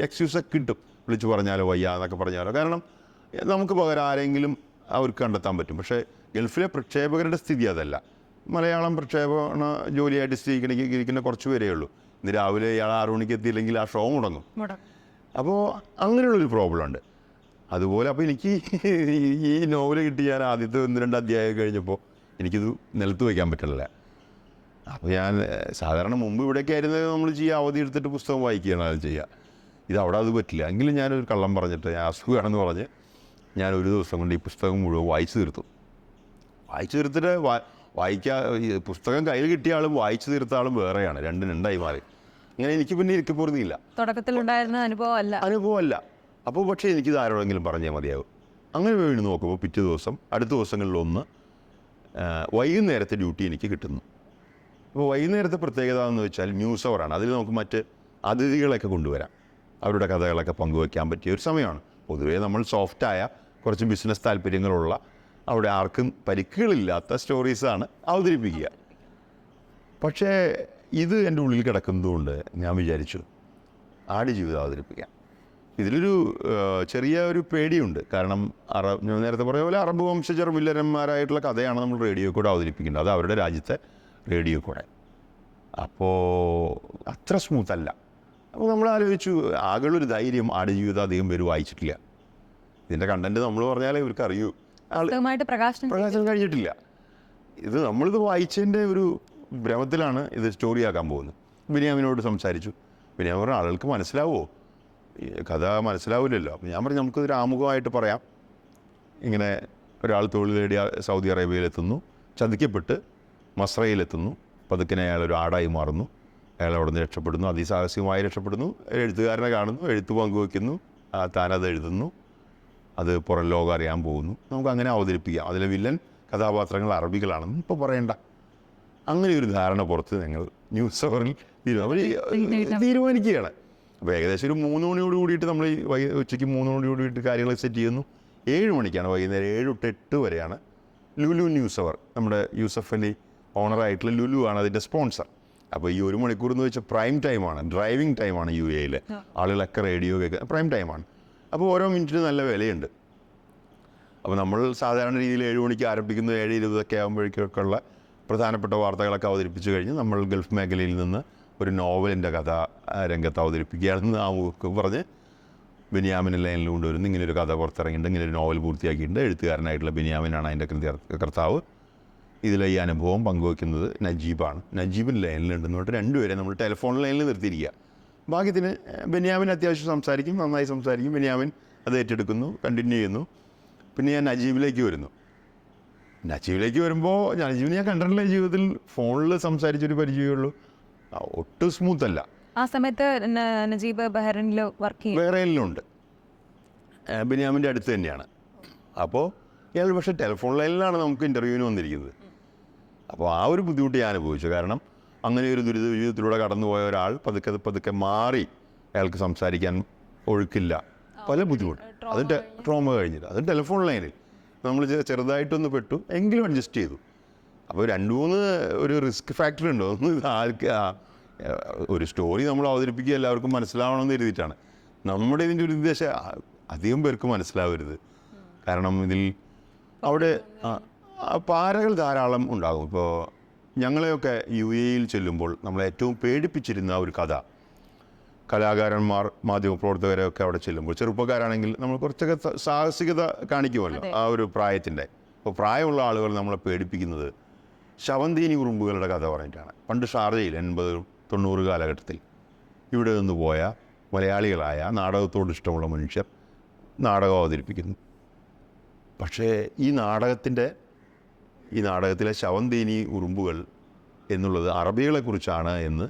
എക്സ്ക്യൂസൊക്കെ കിട്ടും, വിളിച്ചു പറഞ്ഞാലോ വയ്യ എന്നൊക്കെ പറഞ്ഞാലോ. കാരണം നമുക്ക് പകരം ആരെങ്കിലും അവർക്ക് കണ്ടെത്താൻ പറ്റും. പക്ഷേ ഗൾഫിലെ പ്രക്ഷേപകരുടെ സ്ഥിതി അതല്ല. മലയാളം പ്രക്ഷേപണ ജോലിയായിട്ട് ഇരിക്കുന്ന കുറച്ച് പേരേ ഉള്ളൂ. ഇന്ന് രാവിലെ ഇയാൾ 6 മണിക്ക് എത്തിയില്ലെങ്കിൽ ആ ഷോ മുടങ്ങും. അപ്പോൾ അങ്ങനെയുള്ളൊരു പ്രോബ്ലം ഉണ്ട്. അതുപോലെ അപ്പോൾ എനിക്ക് ഈ നോവൽ കിട്ടി, ഞാൻ ആദ്യത്തെ 1-2 അധ്യായം കഴിഞ്ഞപ്പോൾ എനിക്കിത് നിലത്ത് വയ്ക്കാൻ പറ്റില്ല. അപ്പോൾ ഞാൻ സാധാരണ മുമ്പ് ഇവിടെയൊക്കെ ആയിരുന്നു നമ്മൾ ചെയ്യുക, അവധി എടുത്തിട്ട് പുസ്തകം വായിക്കുകയാണ് അത് ചെയ്യുക. ഇത് അവിടെ അത് പറ്റില്ല. എങ്കിലും ഞാനൊരു കള്ളം പറഞ്ഞിട്ട്, ഞാൻ അസുഖമാണെന്ന് പറഞ്ഞ് ഞാൻ ഒരു ദിവസം കൊണ്ട് ഈ പുസ്തകം മുഴുവൻ വായിച്ചു തീർത്തു. വായിച്ചു തീർത്തിട്ട് ഈ പുസ്തകം കയ്യിൽ കിട്ടിയ ആളും വായിച്ചു തീർത്ത ആളും വേറെയാണ്, രണ്ടായി മാറി. ഇങ്ങനെ എനിക്ക് പിന്നെ ഇരിക്കപ്പോറുന്നില്ല, തുടക്കത്തിലുണ്ടായിരുന്ന അനുഭവമല്ല. അപ്പോൾ പക്ഷേ എനിക്കിത് ആരോടെങ്കിലും പറഞ്ഞാൽ മതിയാവും. അങ്ങനെ വീണ് നോക്കുമ്പോൾ പിറ്റേ ദിവസം, അടുത്ത ദിവസങ്ങളിലൊന്ന് വൈകുന്നേരത്തെ ഡ്യൂട്ടി എനിക്ക് കിട്ടുന്നു. അപ്പോൾ വൈകുന്നേരത്തെ പ്രത്യേകത എന്ന് വെച്ചാൽ ന്യൂസ് അവറാണ്. അതിൽ നമുക്ക് മറ്റ് അതിഥികളൊക്കെ കൊണ്ടുവരാം, അവരുടെ കഥകളൊക്കെ പങ്കുവയ്ക്കാൻ പറ്റിയ ഒരു സമയമാണ്. പൊതുവേ നമ്മൾ സോഫ്റ്റായ കുറച്ച് ബിസിനസ് താല്പര്യങ്ങളുള്ള, അവിടെ ആർക്കും പരിക്കുകളില്ലാത്ത സ്റ്റോറീസാണ് അവതരിപ്പിക്കുക. പക്ഷേ ഇത് എൻ്റെ ഉള്ളിൽ കിടക്കുന്നതുകൊണ്ട് ഞാൻ വിചാരിച്ചു ആടുജീവിതം അവതരിപ്പിക്കാം. ഇതിലൊരു ചെറിയ ഒരു പേടിയുണ്ട്. കാരണം ഞാൻ നേരത്തെ പറഞ്ഞ പോലെ അറബ് വംശജർ വില്ലന്മാരായിട്ടുള്ള കഥയാണ് നമ്മൾ റേഡിയോ കൂടെ അവതരിപ്പിക്കേണ്ടത്. അത് അവരുടെ രാജ്യത്തെ റേഡിയോ കൂടെ. അപ്പോൾ അത്ര സ്മൂത്തല്ല. അപ്പോൾ നമ്മൾ ആലോചിച്ചു, ആകെയുള്ളൊരു ധൈര്യം, ആടുജീവിതം അധികം പേര് വായിച്ചിട്ടില്ല. ഇതിൻ്റെ കണ്ടൻറ്റ് നമ്മൾ പറഞ്ഞാലേ ഇവർക്ക് അറിയൂ. പ്രകാശനം കഴിഞ്ഞിട്ടില്ല. ഇത് നമ്മളിത് വായിച്ചതിൻ്റെ ഒരു ഭ്രമത്തിലാണ് ഇത് സ്റ്റോറിയാക്കാൻ പോകുന്നത്. ബിനിയാമിനോട് സംസാരിച്ചു. ബിനിയാമിൻ പറഞ്ഞ ആളുകൾക്ക് മനസ്സിലാവുമോ, കഥ മനസ്സിലാവില്ലല്ലോ. അപ്പോൾ ഞാൻ പറഞ്ഞു നമുക്കിതൊരു ആമുഖമായിട്ട് പറയാം. ഇങ്ങനെ ഒരാൾ തൊഴിൽ നേടി സൗദി അറേബ്യയിലെത്തുന്നു, ചതിക്കപ്പെട്ട് മസ്രയിലെത്തുന്നു, പതുക്കനെ അയാൾ ഒരു ആടായി മാറുന്നു, അയാൾ അവിടെ നിന്ന് രക്ഷപ്പെടുന്നു, അതിസാഹസികമായി രക്ഷപ്പെടുന്നു, എഴുത്തുകാരനെ കാണുന്നു, എഴുത്ത് പങ്കുവയ്ക്കുന്നു, താനത് എഴുതുന്നു, അത് പുറം ലോകം അറിയാൻ പോകുന്നു. നമുക്ക് അങ്ങനെ അവതരിപ്പിക്കാം. അതിലെ വില്ലൻ കഥാപാത്രങ്ങൾ അറബികളാണെന്ന് ഇപ്പോൾ പറയണ്ട. അങ്ങനെ ഒരു ധാരണ പുറത്ത് ഞങ്ങൾ ന്യൂസ് അവറിൽ തീരുമാനിക്കുകയാണ്. അപ്പോൾ ഏകദേശം ഒരു 3 മണിയോട് കൂടിയിട്ട് നമ്മൾ ഉച്ചയ്ക്ക് 3 മണിയോട് കൂടിയിട്ട് കാര്യങ്ങൾ സെറ്റ് ചെയ്യുന്നു. 7 മണിക്കാണ്, വൈകുന്നേരം 7 തൊട്ട് 8 വരെയാണ് ലുലു ന്യൂസ് അവർ. നമ്മുടെ യൂസഫ് അലി ഓണറായിട്ടുള്ള ലുലു ആണ് അതിൻ്റെ സ്പോൺസർ. അപ്പോൾ ഈ 1 മണിക്കൂർ എന്ന് വെച്ചാൽ പ്രൈം ടൈമാണ്, ഡ്രൈവിംഗ് ടൈമാണ്. UAE ആളുകളൊക്കെ റേഡിയോ കേൾക്കുക പ്രൈം ടൈമാണ്. അപ്പോൾ ഓരോ മിനിറ്റിന് നല്ല വിലയുണ്ട്. അപ്പോൾ നമ്മൾ സാധാരണ രീതിയിൽ 7 മണിക്ക് ആരംഭിക്കുന്നു, 7:20 ആകുമ്പോഴേക്കൊക്കെ ഉള്ള പ്രധാനപ്പെട്ട വാർത്തകളൊക്കെ അവതരിപ്പിച്ച് കഴിഞ്ഞ് നമ്മൾ ഗൾഫ് മേഖലയിൽ നിന്ന് ഒരു നോവലിൻ്റെ കഥ രംഗത്ത് അവതരിപ്പിക്കുകയാണെന്ന് ആമുഖം പറഞ്ഞ് ബെന്യാമിൻ ലൈനിൽ കൊണ്ടുവരുന്നു. ഇങ്ങനെ ഒരു കഥ പുറത്തിറങ്ങിയിട്ട്, ഇങ്ങനെ ഒരു നോവൽ പൂർത്തിയാക്കിയിട്ടുണ്ട്, എഴുത്തുകാരനായിട്ടുള്ള ബെന്യാമിനാണ് അതിൻ്റെ കർത്താവ്. ഇതിലെ ഈ അനുഭവം പങ്കുവയ്ക്കുന്നത് നജീബാണ്. നജീബിൻ ലൈനിലുണ്ടെന്ന് പറഞ്ഞിട്ട് 2 പേരെ നമ്മൾ ടെലിഫോൺ ലൈനിൽ നിർത്തിയിരിക്കുക. ഭാഗ്യത്തിന് ബെന്യാമിൻ അത്യാവശ്യം സംസാരിക്കും, നന്നായി സംസാരിക്കും. ബെന്യാമിൻ അത് ഏറ്റെടുക്കുന്നു, കണ്ടിന്യൂ ചെയ്യുന്നു. പിന്നെ ഞാൻ നജീബിലേക്ക് വരുന്നു. നജീബിലേക്ക് വരുമ്പോൾ നജീബിനെ ഞാൻ കണ്ടിട്ടില്ല ജീവിതത്തിൽ. ഫോണിൽ സംസാരിച്ചൊരു പരിചയമുള്ളൂ. ഒട്ടും സ്മൂത്തല്ല. ആ സമയത്ത് നജീബ് ബഹ്റൈനിൽ വർക്ക് ചെയ്യും. ബഹ്റൈനിലുണ്ട്, ബെന്യാമിൻ്റെ അടുത്ത് തന്നെയാണ്. അപ്പോൾ ഇയാൾ പക്ഷേ ടെലിഫോൺ ലൈനിലാണ് നമുക്ക് ഇൻ്റർവ്യൂവിന് വന്നിരിക്കുന്നത്. അപ്പോൾ ആ ഒരു ബുദ്ധിമുട്ട് ഞാൻ അനുഭവിച്ചു. കാരണം അങ്ങനെ ഒരു ദുരിത ജീവിതത്തിലൂടെ കടന്നുപോയ ഒരാൾ പതുക്കെ മാറി അയാൾക്ക് സംസാരിക്കാൻ ഒഴുക്കില്ല, പല ബുദ്ധിമുട്ട്. അതിൻ്റെ ട്രോമ കഴിഞ്ഞിട്ട് അത് ടെലിഫോൺ ലൈനിൽ നമ്മൾ ചെറുതായിട്ടൊന്ന് പെട്ടു, എങ്കിലും അഡ്ജസ്റ്റ് ചെയ്തു. അപ്പോൾ 2-3 ഒരു റിസ്ക് ഫാക്ടർ ഉണ്ടോ ഒന്ന് ആർക്ക് ഒരു സ്റ്റോറി നമ്മൾ അവതരിപ്പിക്കുക എല്ലാവർക്കും മനസ്സിലാവണമെന്ന് കരുതിയിട്ടാണ്. നമ്മുടെ ഇതിൻ്റെ ഒരു ഉദ്ദേശം അധികം പേർക്ക് മനസ്സിലാവരുത്. കാരണം ഇതിൽ അവിടെ പാരകൾ ധാരാളം ഉണ്ടാകും. ഇപ്പോൾ ഞങ്ങളെയൊക്കെ UAE ചെല്ലുമ്പോൾ നമ്മളെ ഏറ്റവും പേടിപ്പിച്ചിരുന്ന ഒരു കഥ, കലാകാരന്മാർ മാധ്യമപ്രവർത്തകരൊക്കെ അവിടെ ചെല്ലുമ്പോൾ, ചെറുപ്പക്കാരാണെങ്കിൽ നമ്മൾ കുറച്ചൊക്കെ സാഹസികത കാണിക്കുമല്ലോ ആ ഒരു പ്രായത്തിൻ്റെ. അപ്പോൾ പ്രായമുള്ള ആളുകൾ നമ്മളെ പേടിപ്പിക്കുന്നത് ശവന്തീനി ഉറുമ്പുകളുടെ കഥ പറഞ്ഞിട്ടാണ്. പണ്ട് ഷാർജയിൽ 80-90 കാലഘട്ടത്തിൽ ഇവിടെ നിന്ന് പോയ മലയാളികളായ നാടകത്തോട് ഇഷ്ടമുള്ള മനുഷ്യർ നാടകം അവതരിപ്പിക്കുന്നു. പക്ഷേ ഈ നാടകത്തിലെ ശവന്തേനി ഉറുമ്പുകൾ എന്നുള്ളത് അറബികളെക്കുറിച്ചാണ് എന്ന്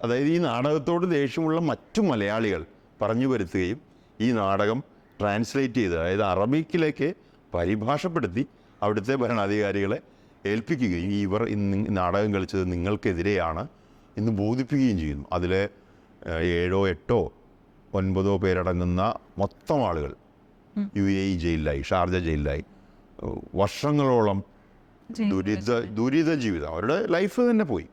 അതായത് ഈ നാടകത്തോട് ദേഷ്യമുള്ള മറ്റു മലയാളികൾ പറഞ്ഞു വരുത്തുകയും ഈ നാടകം ട്രാൻസ്ലേറ്റ് ചെയ്ത്, അതായത് അറബിക്കിലേക്ക് പരിഭാഷപ്പെടുത്തി അവിടുത്തെ ഭരണാധികാരികളെ ഏൽപ്പിക്കുകയും ഇവർ ഇന്ന് നാടകം കളിച്ചത് നിങ്ങൾക്കെതിരെയാണ് എന്ന് ബോധിപ്പിക്കുകയും ചെയ്യുന്നു. അതിലെ 7, 8, 9 പേരടങ്ങുന്ന മൊത്തം ആളുകൾ UAE ജയിലിലായി, ഷാർജ ജയിലിലായി, വർഷങ്ങളോളം ദുരിത ജീവിതം, അവരുടെ ലൈഫ് തന്നെ പോയി.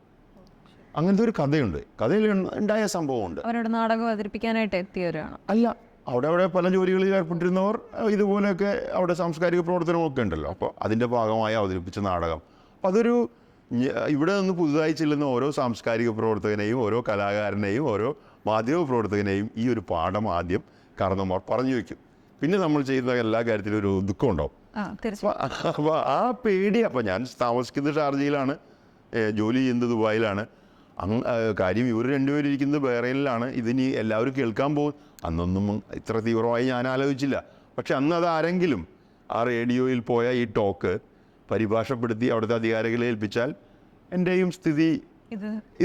അങ്ങനത്തെ ഒരു കഥയുണ്ട്. കഥയിൽ ഉണ്ടായ സംഭവമുണ്ട്. അവരുടെ നാടകം അവതരിപ്പിക്കാനായിട്ട് എത്തിയവരാണ്. അല്ല, അവിടെ പല ജോലികളിൽ ഏർപ്പെട്ടിരുന്നവർ ഇതുപോലെയൊക്കെ അവിടെ സാംസ്കാരിക പ്രവർത്തനമൊക്കെ ഉണ്ടല്ലോ. അപ്പോൾ അതിൻ്റെ ഭാഗമായി അവതരിപ്പിച്ച നാടകം. അപ്പോൾ അതൊരു ഇവിടെ നിന്ന് പുതുതായി ചെല്ലുന്ന ഓരോ സാംസ്കാരിക പ്രവർത്തകനെയും ഓരോ കലാകാരനെയും ഓരോ മാധ്യമ പ്രവർത്തകനെയും ഈ ഒരു പാഠം ആദ്യം കാരണവന്മാർ പറഞ്ഞു വയ്ക്കും. പിന്നെ നമ്മൾ ചെയ്യുന്ന എല്ലാ കാര്യത്തിലും ഒരു ദുഃഖം ഉണ്ടാവും. അപ്പോൾ ആ പേടി, അപ്പോൾ ഞാൻ താമസിക്കുന്നത് ഷാർജയിലാണ്, ജോലി ചെയ്യുന്നത് ദുബായിലാണ്. കാര്യം ഇവർ രണ്ടുപേരും ഇരിക്കുന്നത് ബഹ്റൈനിലാണ്. ഇതിനി എല്ലാവരും കേൾക്കാൻ പോകും. അന്നൊന്നും ഇത്ര തീവ്രമായി ഞാൻ ആലോചിച്ചില്ല. പക്ഷെ അന്ന് അത് ആരെങ്കിലും ആ റേഡിയോയിൽ പോയ ഈ ടോക്ക് പരിഭാഷപ്പെടുത്തി അവിടുത്തെ അധികാരികളെ ഏൽപ്പിച്ചാൽ എൻ്റെയും സ്ഥിതി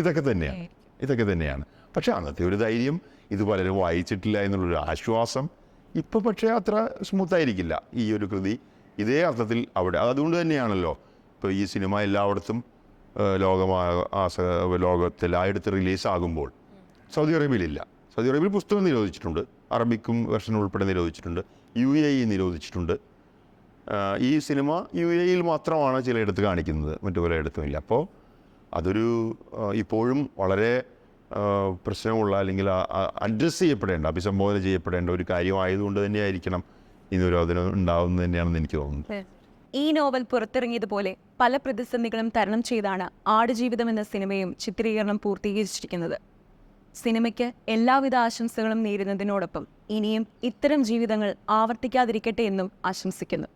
ഇതൊക്കെ തന്നെയാണ്. പക്ഷെ അന്നത്തെ ഒരു ധൈര്യം, ഇത് പലരും വായിച്ചിട്ടില്ല എന്നുള്ളൊരു ആശ്വാസം ഇപ്പോൾ പക്ഷേ അത്ര സ്മൂത്തായിരിക്കില്ല ഈ ഒരു കൃതി ഇതേ അർത്ഥത്തിൽ അവിടെ. അതുകൊണ്ട് തന്നെയാണല്ലോ ഇപ്പോൾ ഈ സിനിമ എല്ലായിടത്തും ലോകത്തിലായിടത്ത് റിലീസാകുമ്പോൾ സൗദി അറേബ്യയിലില്ല. സൗദി അറേബ്യയിൽ പുസ്തകം നിരോധിച്ചിട്ടുണ്ട്, അറബിക്കും വെർഷൻ ഉൾപ്പെടെ നിരോധിച്ചിട്ടുണ്ട്, UAE നിരോധിച്ചിട്ടുണ്ട്. ഈ സിനിമ UAE മാത്രമാണ് ചിലയിടത്ത് കാണിക്കുന്നത്, മറ്റു പലയിടത്തുമില്ല. അപ്പോൾ അതൊരു ഇപ്പോഴും വളരെ പ്രശ്നമുള്ള അല്ലെങ്കിൽ അഡ്രസ്സ് ചെയ്യപ്പെടേണ്ട, അഭിസംബോധന ചെയ്യപ്പെടേണ്ട ഒരു കാര്യമായതുകൊണ്ട് തന്നെയായിരിക്കണം ഈ നിരോധനം ഉണ്ടാകുന്നത് തന്നെയാണെന്ന് എനിക്ക് തോന്നുന്നത്. ഈ നോവൽ പുറത്തിറങ്ങിയതുപോലെ പല പ്രതിസന്ധികളും തരണം ചെയ്താണ് ആടുജീവിതം എന്ന സിനിമയും ചിത്രീകരണം പൂർത്തീകരിച്ചിരിക്കുന്നത്. സിനിമയ്ക്ക് എല്ലാവിധ ആശംസകളും നേരുന്നതിനോടൊപ്പം ഇനിയും ഇത്തരം ജീവിതങ്ങൾ ആവർത്തിക്കാതിരിക്കട്ടെ എന്നും ആശംസിക്കുന്നു.